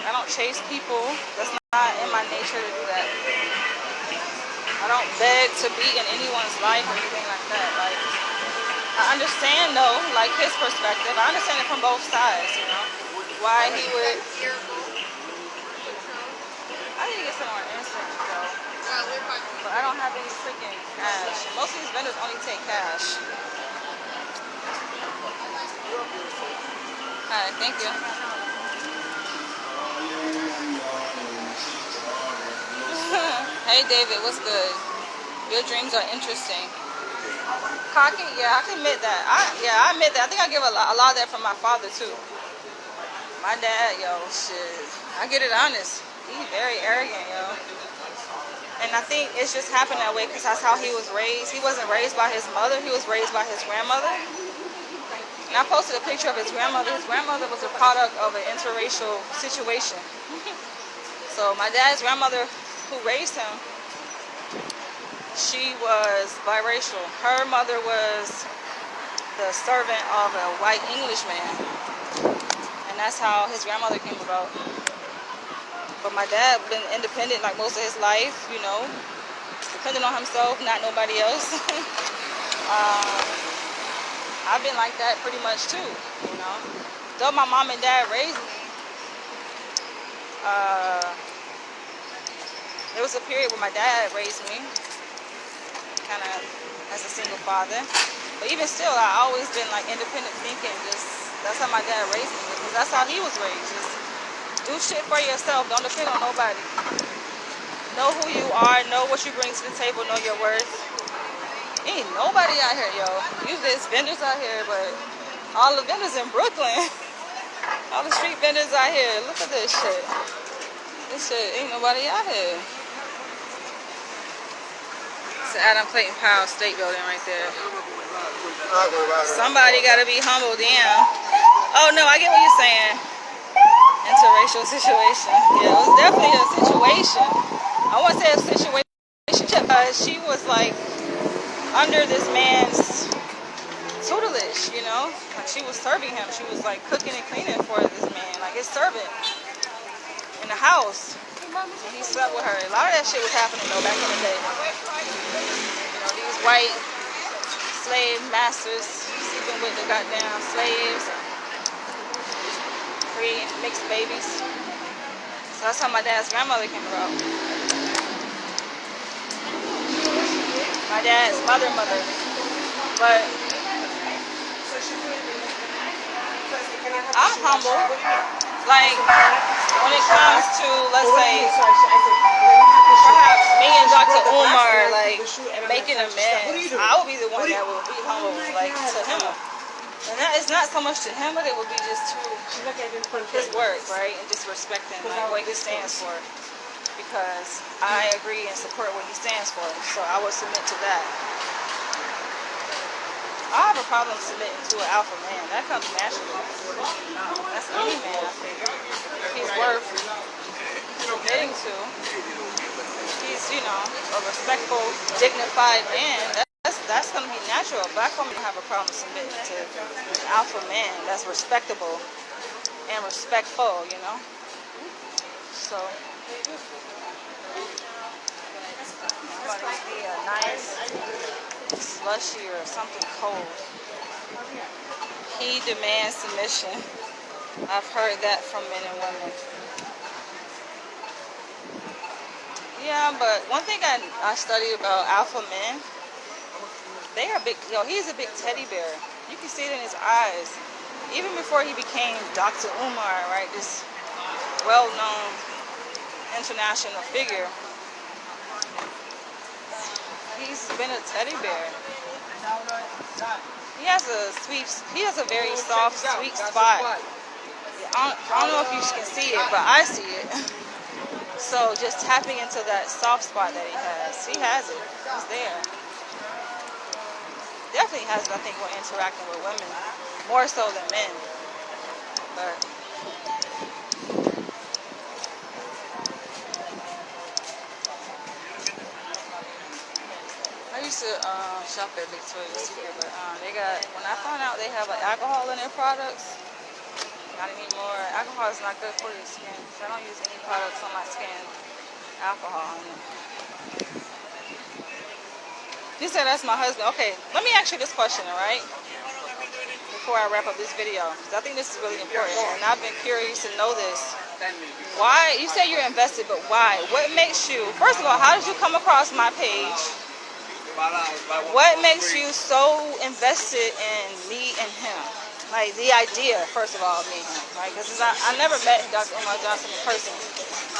I don't chase people. That's not in my nature to do that. I don't beg to be in anyone's life or anything like that. Like I understand though, like his perspective. I understand it from both sides. You know why he would. I need to get some more incense though. But I don't have any freaking cash. Most of these vendors only take cash. Alright, thank you. Hey David, what's good? Your dreams are interesting. Cocky, yeah, I can admit that. I admit that. I think I give a lot of that from my father too. My dad, yo, shit. I get it honest. He's very arrogant, yo. And I think it's just happened that way because that's how he was raised. He wasn't raised by his mother. He was raised by his grandmother. And I posted a picture of his grandmother. His grandmother was a product of an interracial situation. So my dad's grandmother, who raised him, she was biracial. Her mother was the servant of a white Englishman. And that's how his grandmother came about. But my dad been independent like most of his life, you know, depending on himself, not nobody else. I've been like that pretty much too, you know. Though my mom and dad raised me, there was a period where my dad raised me, kind of as a single father. But even still, I always been like independent thinking. Just that's how my dad raised me, because that's how he was raised. Just do shit for yourself. Don't depend on nobody. Know who you are. Know what you bring to the table. Know your worth. Ain't nobody out here, yo. Usually it's vendors out here, but all the vendors in Brooklyn, all the street vendors out here. Look at this shit. This shit ain't nobody out here. It's the Adam Clayton Powell State Building right there. Somebody gotta be humble, damn. Oh no, I get what you're saying. Interracial situation. Yeah, it was definitely a situation. I won't say a situation because she was like under this man's tutelage, you know? Like she was serving him. She was like cooking and cleaning for this man, like his servant in the house. And he slept with her. A lot of that shit was happening though back in the day. You know, these white slave masters sleeping with the goddamn slaves, creating mixed babies. So that's how my dad's grandmother came about. My dad's mother. But I'm humble. Like, when it comes to, let's say, perhaps me and Dr. Umar, like, making amends, I would be the one that would be humble, like, to him. And that is not so much to him, but it would be just to his work, right? And just respecting, like, what he stands for. Because I agree and support what he stands for. So I would submit to that. I have a problem submitting to an alpha man. That comes naturally. That's any man, I think. He's worth submitting to. He's, you know, a respectful, dignified man. That's going to be natural. Black women have a problem submitting to an alpha man that's respectable and respectful, you know. So, I'm about to be a nice slushy or something cold. He demands submission. I've heard that from men and women. Yeah, but one thing I studied about alpha men, they are big. Yo, he's a big teddy bear. You can see it in his eyes. Even before he became Dr. Umar, right? This well-known international figure. He's been a teddy bear. He has a very soft, sweet spot. I don't know if you can see it, but I see it. So just tapping into that soft spot that he has it. It's there. Definitely has it, I think, when interacting with women, more so than men. But I used to shop at Victoria's Secret, but when I found out they have like alcohol in their products, not anymore. Alcohol is not good for your skin, so I don't use any products on my skin. Alcohol in it. You said that's my husband. Okay, let me ask you this question, all right? Before I wrap up this video, because I think this is really important, and I've been curious to know this. Why, you say you're invested, but why? What makes you, first of all, how did you come across my page? What makes you so invested in me and him? Like the idea, first of all, of me and him, right? Because I never met Dr. Umar Johnson in person.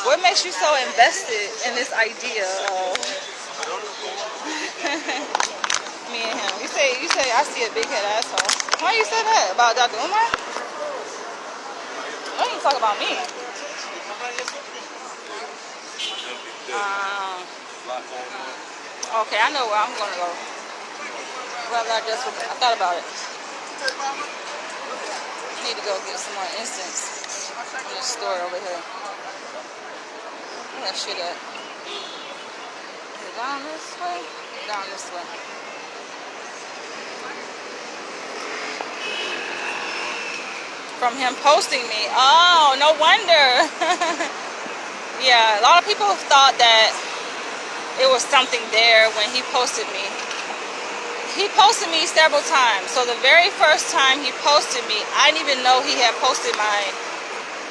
What makes you so invested in this idea of Me and him. You say I see a big head asshole. Why you say that about Dr. Umar? Don't even talk about me. Um, okay, I know where I'm gonna go. Well, I thought about it. I need to go get some more incense in the store over here. Where that shit at? Is it down this way? Down this way. From him posting me. Oh, no wonder. Yeah, a lot of people thought that it was something there when he posted me. He posted me several times. So the very first time he posted me, I didn't even know he had posted my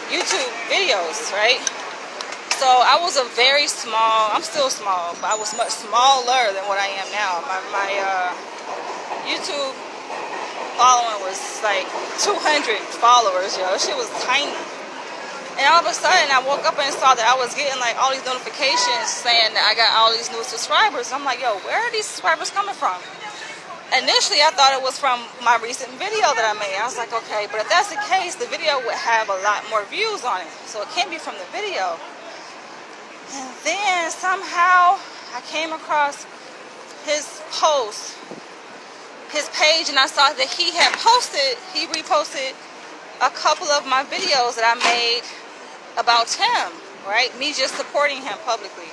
YouTube videos, right? So I was a very small, I'm still small, but I was much smaller than what I am now. My YouTube following was like 200 followers, yo. Shit was tiny. And all of a sudden, I woke up and saw that I was getting like all these notifications saying that I got all these new subscribers. I'm like, yo, where are these subscribers coming from? Initially, I thought it was from my recent video that I made. I was like, okay, but if that's the case, the video would have a lot more views on it. So it can't be from the video. And then somehow I came across his post, his page, and I saw that he reposted a couple of my videos that I made about him, right? Me just supporting him publicly.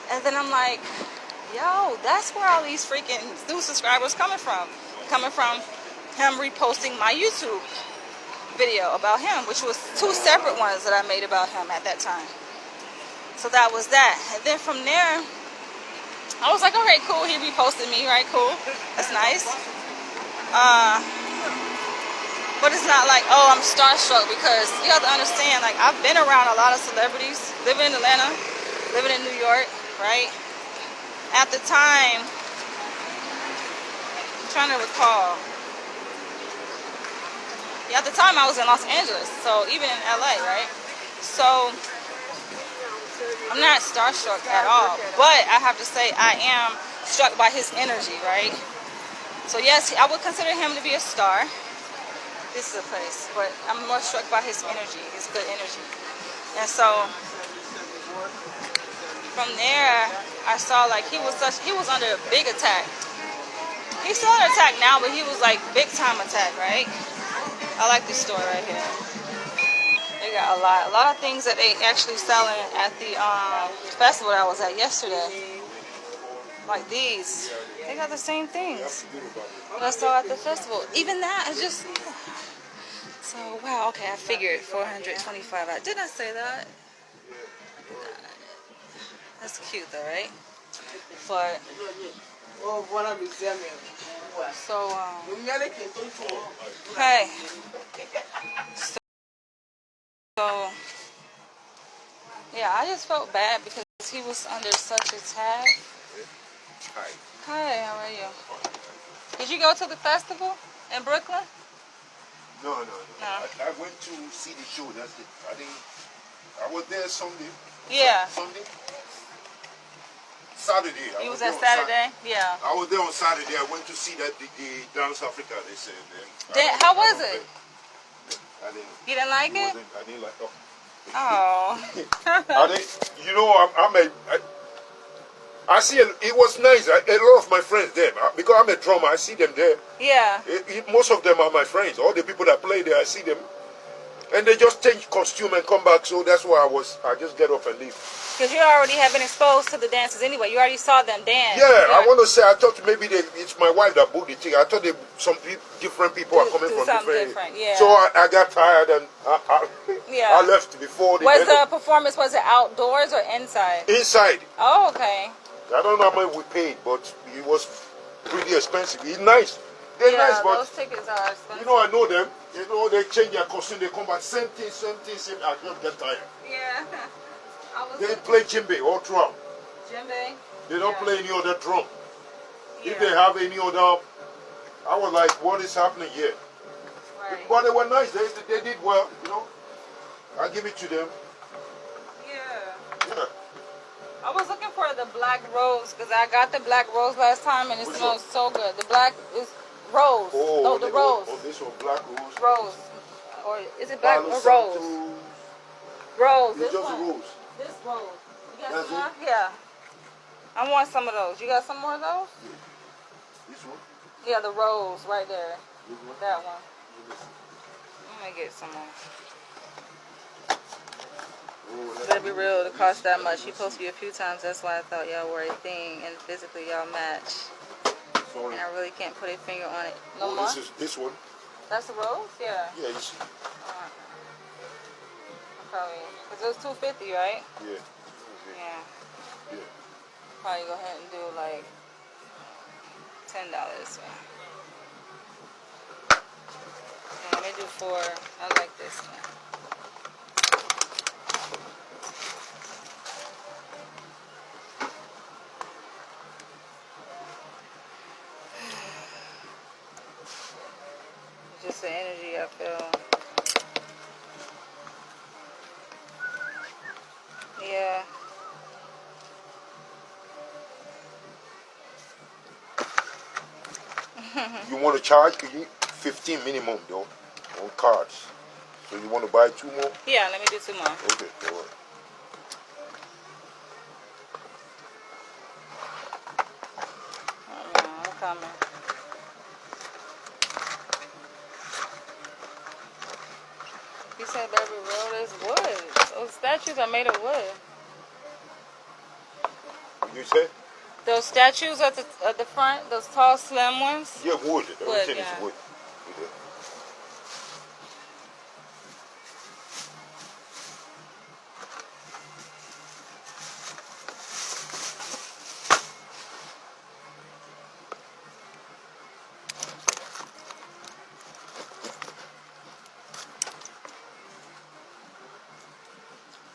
And then I'm like, yo, that's where all these freaking new subscribers coming from. Coming from him reposting my YouTube video about him, which was 2 separate ones that I made about him at that time. So that was that. And then from there, I was like, okay, cool, he reposted me, right? Cool. That's nice. But it's not like, oh, I'm starstruck, because you have to understand, like, I've been around a lot of celebrities, living in Atlanta, living in New York, right? At the time, I'm trying to recall. Yeah, at the time I was in Los Angeles, so even in LA, right? So I'm not starstruck at all, but I have to say I am struck by his energy, right? So yes, I would consider him to be a star. This is a place, but I'm more struck by his energy, his good energy. And so from there, I saw like he was under a big attack. He's still under attack now, but he was like big time attack, right? I like this store right here. They got a lot of things that they actually selling at the festival that I was at yesterday. Like these, they got the same things that I saw at the festival. Even that is just. So, wow, okay, I figured 425. Didn't I say that? That's cute though, right? But, so, hey. So, yeah, I just felt bad because he was under such attack. Hi. Hi, how are you? Did you go to the festival in Brooklyn? No. I went to see the show. That's it. I was there Sunday. Yeah. Sunday? Saturday. You was there Saturday? Yeah. I was there on Saturday. I went to see that the Dance Africa, they said. How was it? I didn't. You didn't like it? I didn't like it. Oh. You know, I see, it was nice. A lot of my friends there, because I'm a drummer, I see them there. Yeah. Most of them are my friends. All the people that play there, I see them. And they just change costume and come back, so that's why I just get up and leave. Because you already have been exposed to the dances anyway. You already saw them dance. Yeah, I want to say, I thought maybe it's my wife that booked the thing. I thought some different people are coming from different. Yeah. So I got tired and I left before the Was the performance, was it outdoors or inside? Inside. Oh, okay. I don't know how much we paid, but it was pretty expensive. It's nice. They're nice, but those tickets are expensive. you know, I know them. You know, they change their costume, they come back, same thing. I just get tired. Yeah. They play djembe or drum. Djembe? They don't play any other drum. Yeah. If they have any other, I was like, what is happening here? Right. But they were nice. They did well, you know. I give it to them. Yeah. Yeah. I was looking for the black rose because I got the black rose last time and it Which smells one? so good. The black is rose. Oh, No, the rose. Oh, this one, black rose. Rose. Or is it black Palo or Santo. rose? Rose. It's This just one. rose. This rose. You got That's some more? it? Yeah. I want some of those. You got some more of those? This one? Yeah, the rose right there. This one? That one. Let me see. I'm gonna get some more. Oh, Better be real, it cost that much. He posted you a few times, that's why I thought y'all were a thing and physically y'all match. Sorry. And I really can't put a finger on it. No Oh, more? this one. That's the rose? Yeah. Yeah, you see. Probably. Because it was $250, right? Yeah. Yeah. Yeah. Probably go ahead and do like $10. Yeah, let me do 4. I like this one. Just the energy I feel. Yeah. You want to charge? You need 15 minimum though on cards. So you want to buy 2 more? Yeah, let me do 2 more. Okay, all right. I'm coming. You said Baby Road is wood. Those statues are made of wood. You said? Those statues at the front, those tall, slim ones. Yeah, wood. Everything yeah. is wood. Yeah.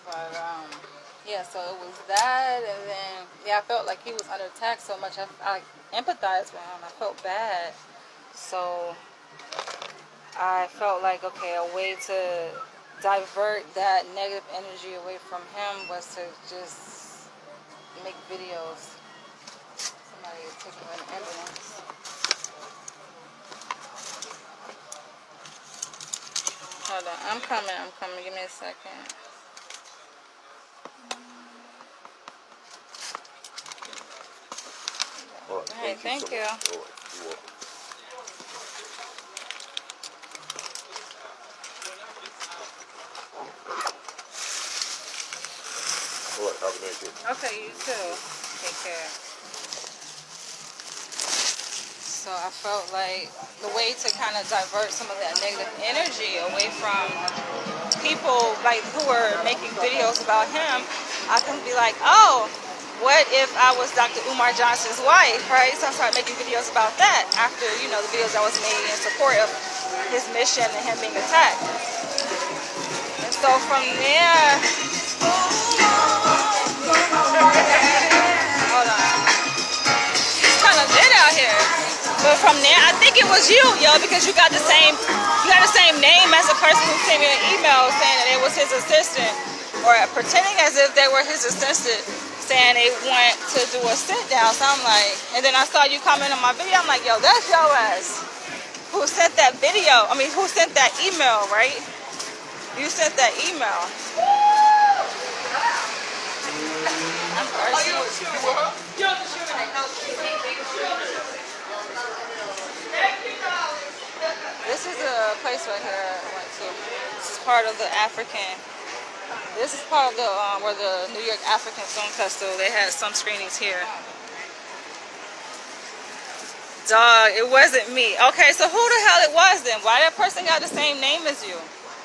But yeah, so it was that, and then yeah, I felt like he was under attack so much. I empathized with him. I felt bad, so I felt like okay, a way to divert that negative energy away from him was to just make videos. Somebody is taking an ambulance. Hold on, I'm coming. Give me a second. All right. Hey, thank you. All right. You're welcome. All right. Have a nice day. Okay, you too. Take care. So I felt like the way to kind of divert some of that negative energy away from people like who were making videos about him, I can be like, oh, what if I was Dr. Umar Johnson's wife, right? So I started making videos about that after, you know, the videos I was made in support of his mission and him being attacked. And so from there, hold on, it's kind of lit out here. But from there, I think it was you, yo, because you got the same name as the person who sent me an email saying that it was his assistant, or pretending as if they were his assistant, saying they went to do a sit down. So I'm like, and then I saw you comment on my video. I'm like, yo, that's your ass who sent that video. I mean, who sent that email, right? You sent that email. I'm This is a place right here I went to. This is part of the African. This is part of the where the New York African Film Festival. They had some screenings here. Dog, it wasn't me. Okay, so who the hell it was then? Why that person got the same name as you?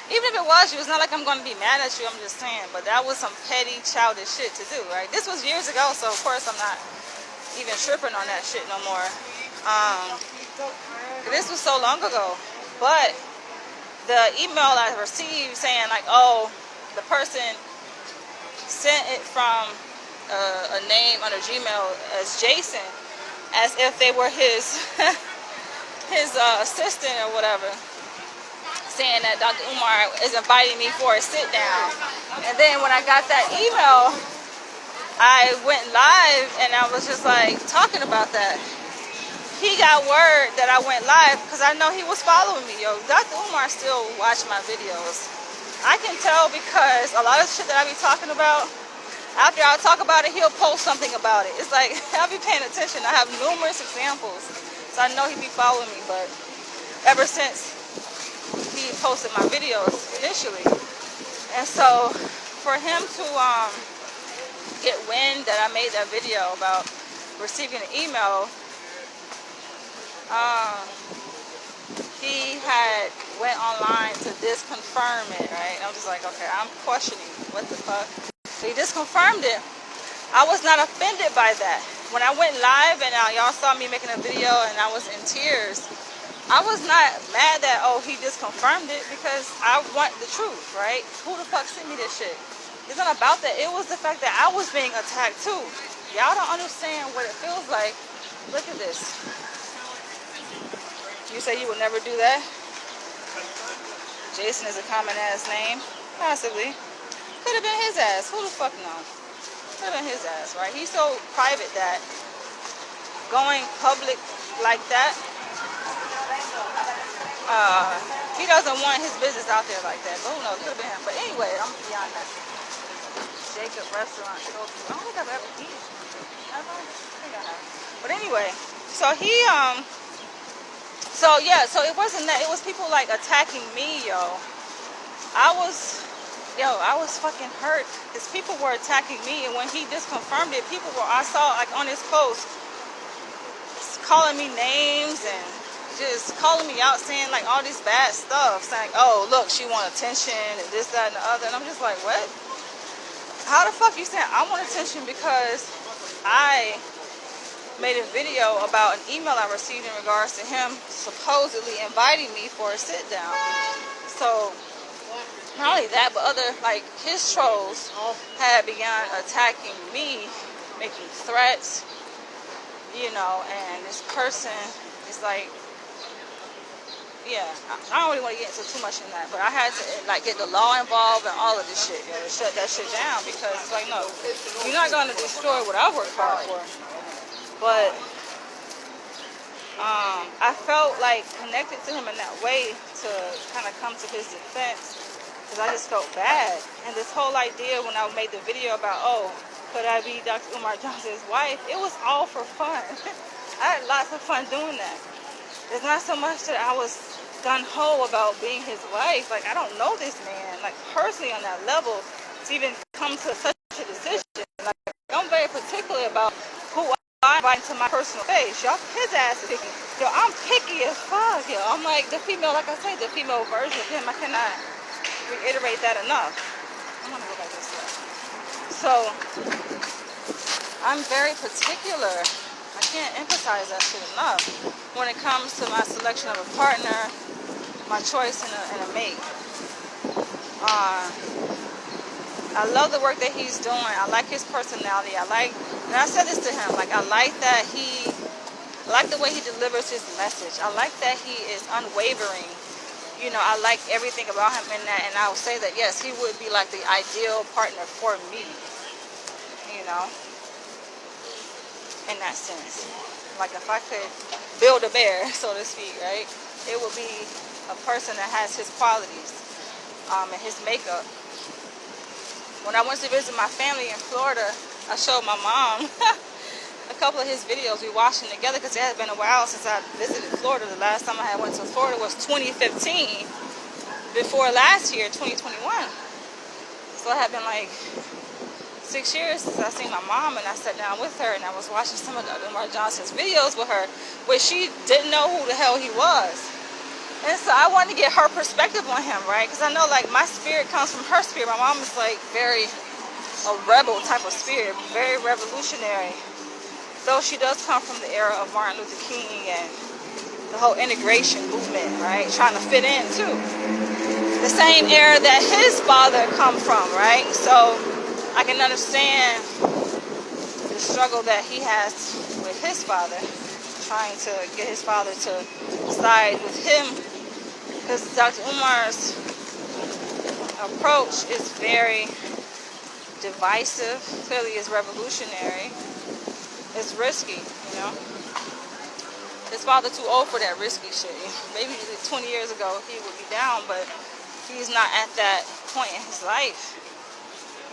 Even if it was you, it's not like I'm going to be mad at you. I'm just saying. But that was some petty, childish shit to do, right? This was years ago, so of course I'm not even tripping on that shit no more. This was so long ago. But the email I received saying like, oh, the person sent it from a name under Gmail as Jason, as if they were his his assistant or whatever, saying that Dr. Umar is inviting me for a sit down. And then when I got that email, I went live and I was just like talking about that. He got word that I went live because I know he was following me. Yo, Dr. Umar still watch my videos. I can tell because a lot of shit that I be talking about, after I talk about it, he'll post something about it. It's like, I'll be paying attention. I have numerous examples. So I know he be following me, but ever since he posted my videos initially. And so for him to get wind that I made that video about receiving an email, he had went online to disconfirm it, right? And I was just like, okay, I'm questioning what the fuck. So he disconfirmed it. I was not offended by that. When I went live and y'all saw me making a video and I was in tears, I was not mad that, oh, he disconfirmed it, because I want the truth, right? Who the fuck sent me this shit? It's not about that. It was the fact that I was being attacked too. Y'all don't understand what it feels like. Look at this. You say you would never do that? Jason is a common ass name. Possibly. Could have been his ass. Who the fuck knows? Could have been his ass, right? He's so private that going public like that, he doesn't want his business out there like that. But who knows? Could have been him. But anyway, I'm beyond that. Jacob Restaurant. I don't think I've ever eaten. Have I? I think I have. But anyway, so he so yeah, so it wasn't that. It was people like attacking me, yo. I was fucking hurt because people were attacking me, and when he disconfirmed it, people were, I saw like on his post, calling me names and just calling me out, saying like all this bad stuff, saying, oh, look, she want attention and this, that, and the other. And I'm just like, what? How the fuck you saying I want attention because I made a video about an email I received in regards to him supposedly inviting me for a sit down. So not only that, but other, like, his trolls had begun attacking me, making threats, you know, and this person is like, yeah, I don't really want to get into too much in that, but I had to like get the law involved and all of this shit, you know, to shut that shit down, because it's like, no, you're not going to destroy what I worked hard for. But I felt like connected to him in that way to kind of come to his defense, because I just felt bad. And this whole idea when I made the video about, oh, could I be Dr. Umar Johnson's wife, it was all for fun. I had lots of fun doing that. It's not so much that I was gung-ho about being his wife. Like, I don't know this man, like, personally on that level, to even come to such a decision. Like, I'm very particular about who I invite to my personal space. Y'all, his ass is picky. Yo, I'm picky as fuck. Yo, I'm like the female, like I say, the female version of him. I cannot reiterate that enough. I'm gonna go back this way. So, I'm very particular. I can't emphasize that shit enough when it comes to my selection of a partner, my choice in a mate. I love the work that he's doing. I like his personality. And I said this to him, like, I like the way he delivers his message. I like that he is unwavering. You know, I like everything about him in that, and I would say that, yes, he would be like the ideal partner for me, you know, in that sense. Like, if I could build a bear, so to speak, right, it would be a person that has his qualities and his makeup. When I went to visit my family in Florida, I showed my mom a couple of his videos. We watched them together because it had been a while since I visited Florida. The last time I had went to Florida was 2015, before last year, 2021. So it had been like 6 years since I seen my mom, and I sat down with her and I was watching some of Dr. Umar Johnson's videos with her, where she didn't know who the hell he was. And so I wanted to get her perspective on him, right? Because I know, like, my spirit comes from her spirit. My mom is like a rebel type of spirit, very revolutionary. Though she does come from the era of Martin Luther King and the whole integration movement, right? Trying to fit in too. The same era that his father come from, right? So I can understand the struggle that he has with his father, trying to get his father to side with him, because Dr. Umar's approach is very divisive. Clearly is revolutionary. It's risky, you know. His father too old for that risky shit. Maybe 20 years ago he would be down, but he's not at that point in his life.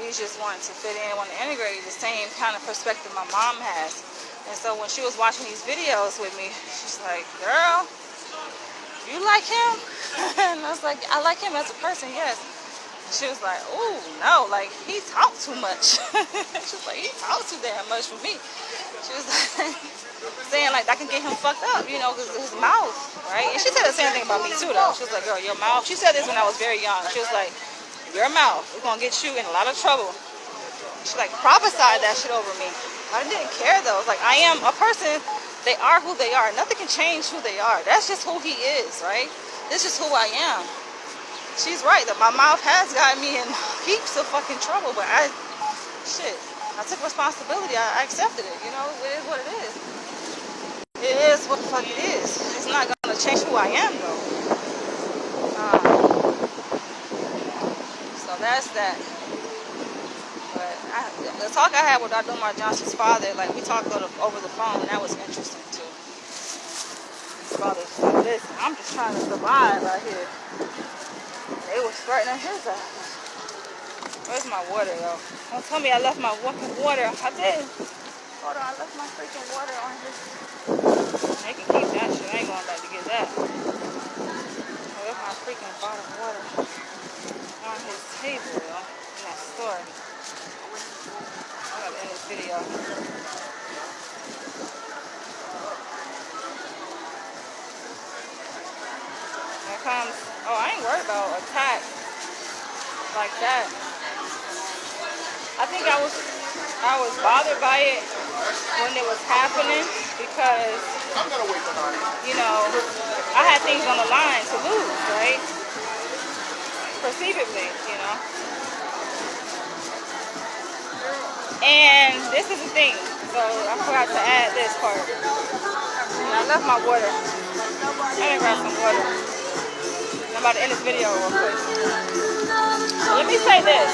He's just wanting to fit in, want to integrate the same kind of perspective my mom has. And so when she was watching these videos with me, she's like, girl, you like him? And I was like, I like him as a person, yes. She was like, oh, no, like, he talked too much. She was like, he talked too damn much for me. She was like, saying, like, that can get him fucked up, you know, because his mouth, right? And she said the same thing about me, too, though. She was like, girl, your mouth. She said this when I was very young. She was like, your mouth is going to get you in a lot of trouble. She, like, prophesied that shit over me. I didn't care, though. It's like, I am a person. They are who they are. Nothing can change who they are. That's just who he is, right? This is who I am. She's right, that my mouth has gotten me in heaps of fucking trouble, but I took responsibility. I accepted it, you know? It is what it is. It is what the fuck it is. It's not gonna change who I am, though. So that's that. But the talk I had with Dr. Umar Johnson's father, like, we talked over the phone, and that was interesting, too. His father's like, listen, I'm just trying to survive out here. They was threatening his ass. Where's my water, though? Don't tell me I left my fucking water. I did. Hold on, I left my freaking water on his... They can keep that shit. I ain't going back to get that. I left my freaking bottle of water on his table, though, in that store. I gotta end this video. Here comes... Oh, I ain't worried about attack like that. I think I was bothered by it when it was happening because, you know, I had things on the line to lose, right? Perceivably, you know. And this is the thing. So I forgot to add this part. And I left my water. I'm gonna grab some water. I'm about to end this video real quick. So let me say this.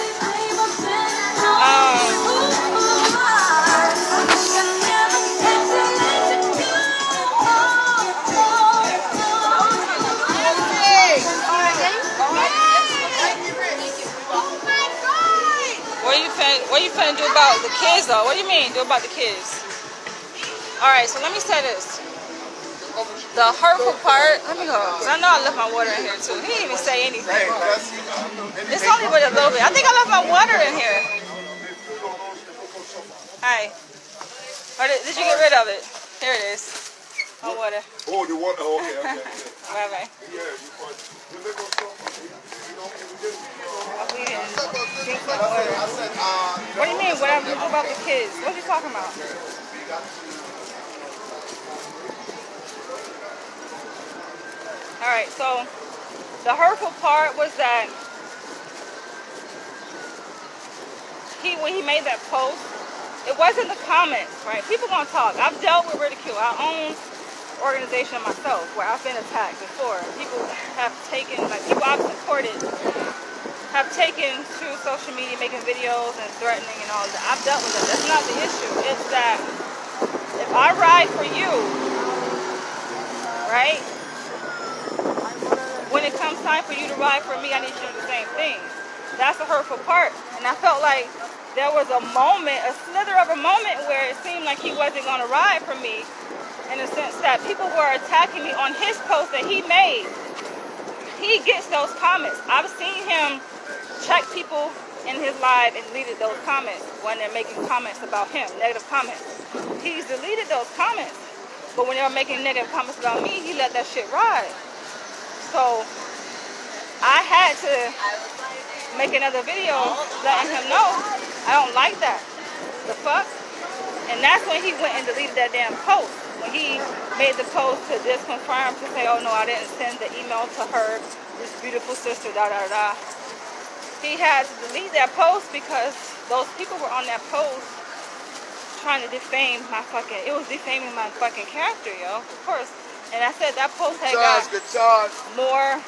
What you finna do about the kids, though? What do you mean, do about the kids? Alright, so let me say this. The hurtful part, let me go, because I know I left my water in here too. He didn't even say anything. It's only but a little bit. I think I left my water in here. Hi. Or did you get rid of it? Here it is. My water. Oh, the water. Okay. Bye-bye. What do you mean, whatever you do about the kids? What are you talking about? Alright, so the hurtful part was that when he made that post, it wasn't the comments, right? People gonna talk. I've dealt with ridicule. I own organization myself where I've been attacked before. People have taken, like people I've supported have taken to social media making videos and threatening and all that. I've dealt with that. That's not the issue. It's that if I ride for you, right? When it comes time for you to ride for me, I need you to do the same thing. That's the hurtful part. And I felt like there was a moment, a slither of a moment where it seemed like he wasn't going to ride for me in the sense that people were attacking me on his post that he made. He gets those comments. I've seen him check people in his live and deleted those comments when they're making comments about him, negative comments. He's deleted those comments. But when they were making negative comments about me, he let that shit ride. So I had to make another video letting him know I don't like that. The fuck? And that's when he went and deleted that damn post. When he made the post to just confirm, to say, oh no, I didn't send the email to her, this beautiful sister, da da da. He had to delete that post because those people were on that post trying to defame my fucking, it was defaming my fucking character, yo, of course. And I said that post had got more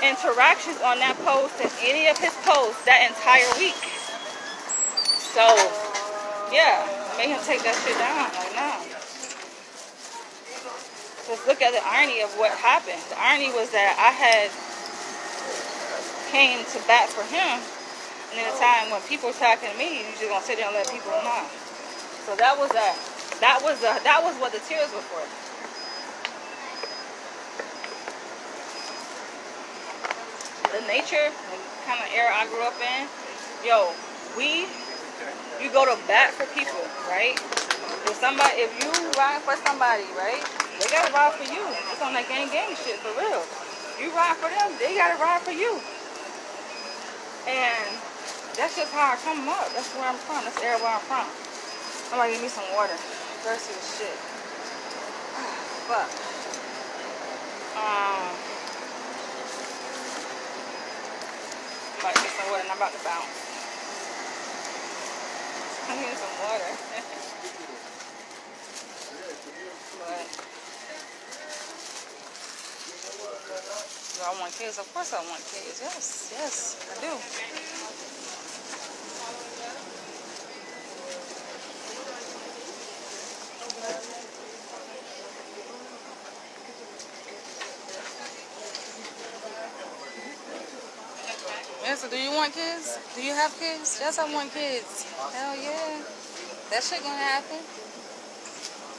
interactions on that post than any of his posts that entire week. So, yeah, made him take that shit down. Like, nah. Just look at the irony of what happened. The irony was that I had came to bat for him, and in a time when people were talking to me, you just gonna sit there and let people know. So that was that. That was what the tears were for. The nature, the kind of era I grew up in, yo, you go to bat for people, right? If you ride for somebody, right, they gotta ride for you. It's on that gang shit, for real. You ride for them, they gotta ride for you. And that's just how I come up. That's where I'm from. That's the area where I'm from. Somebody give me some water. Thirsty as shit. Fuck. I'm about to get some water and I'm about to bounce. I need some water. But do I want kids? Of course I want kids. Yes, I do. Yeah, so do you want kids? Do you have kids? Yes, I want kids. Hell yeah. That shit gonna happen.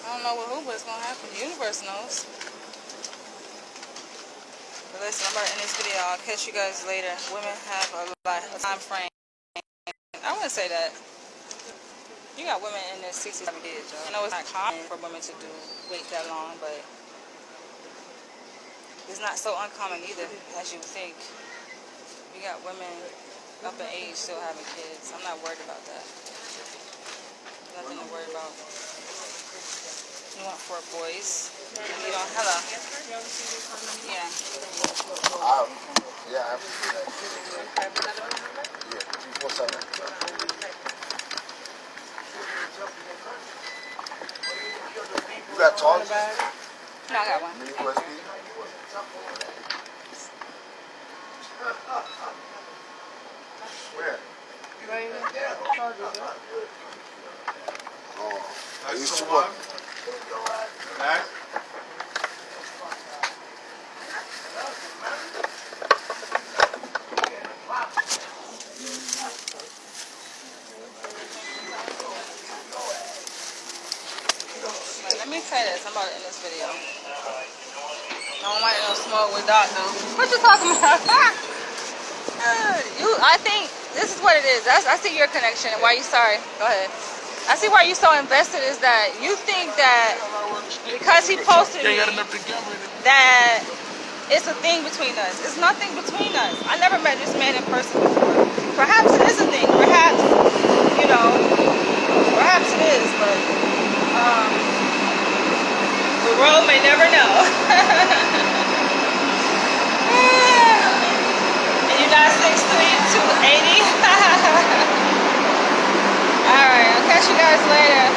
I don't know who, but it's gonna happen. The universe knows. But listen, I'm about to end this video. I'll catch you guys later. Women have a time frame. I wouldn't say that. You got women in their 60s having kids, yo. I know it's not common for women to wait that long, but it's not so uncommon either as you think. You got women up in age still having kids. I'm not worried about that. Nothing to worry about. You want 4 boys. You don't, hello. Yeah. Yeah, I have to do that. Yeah, 347. You got toys? No, I got one. Mini USB? Where? Oh, these two are. Max? Let me say this. I'm about to end this video. I don't want no smoke with doctor. What you talking about? I think this is what it is. I see your connection and why you sorry. Go ahead. I see why you're so invested is that you think that because he posted me, that it's a thing between us. It's nothing between us. I never met this man in person before. Perhaps it is a thing. Perhaps, you know, perhaps it is, but the world may never know. And you're not 6'3", 280. Alright, I'll catch you guys later.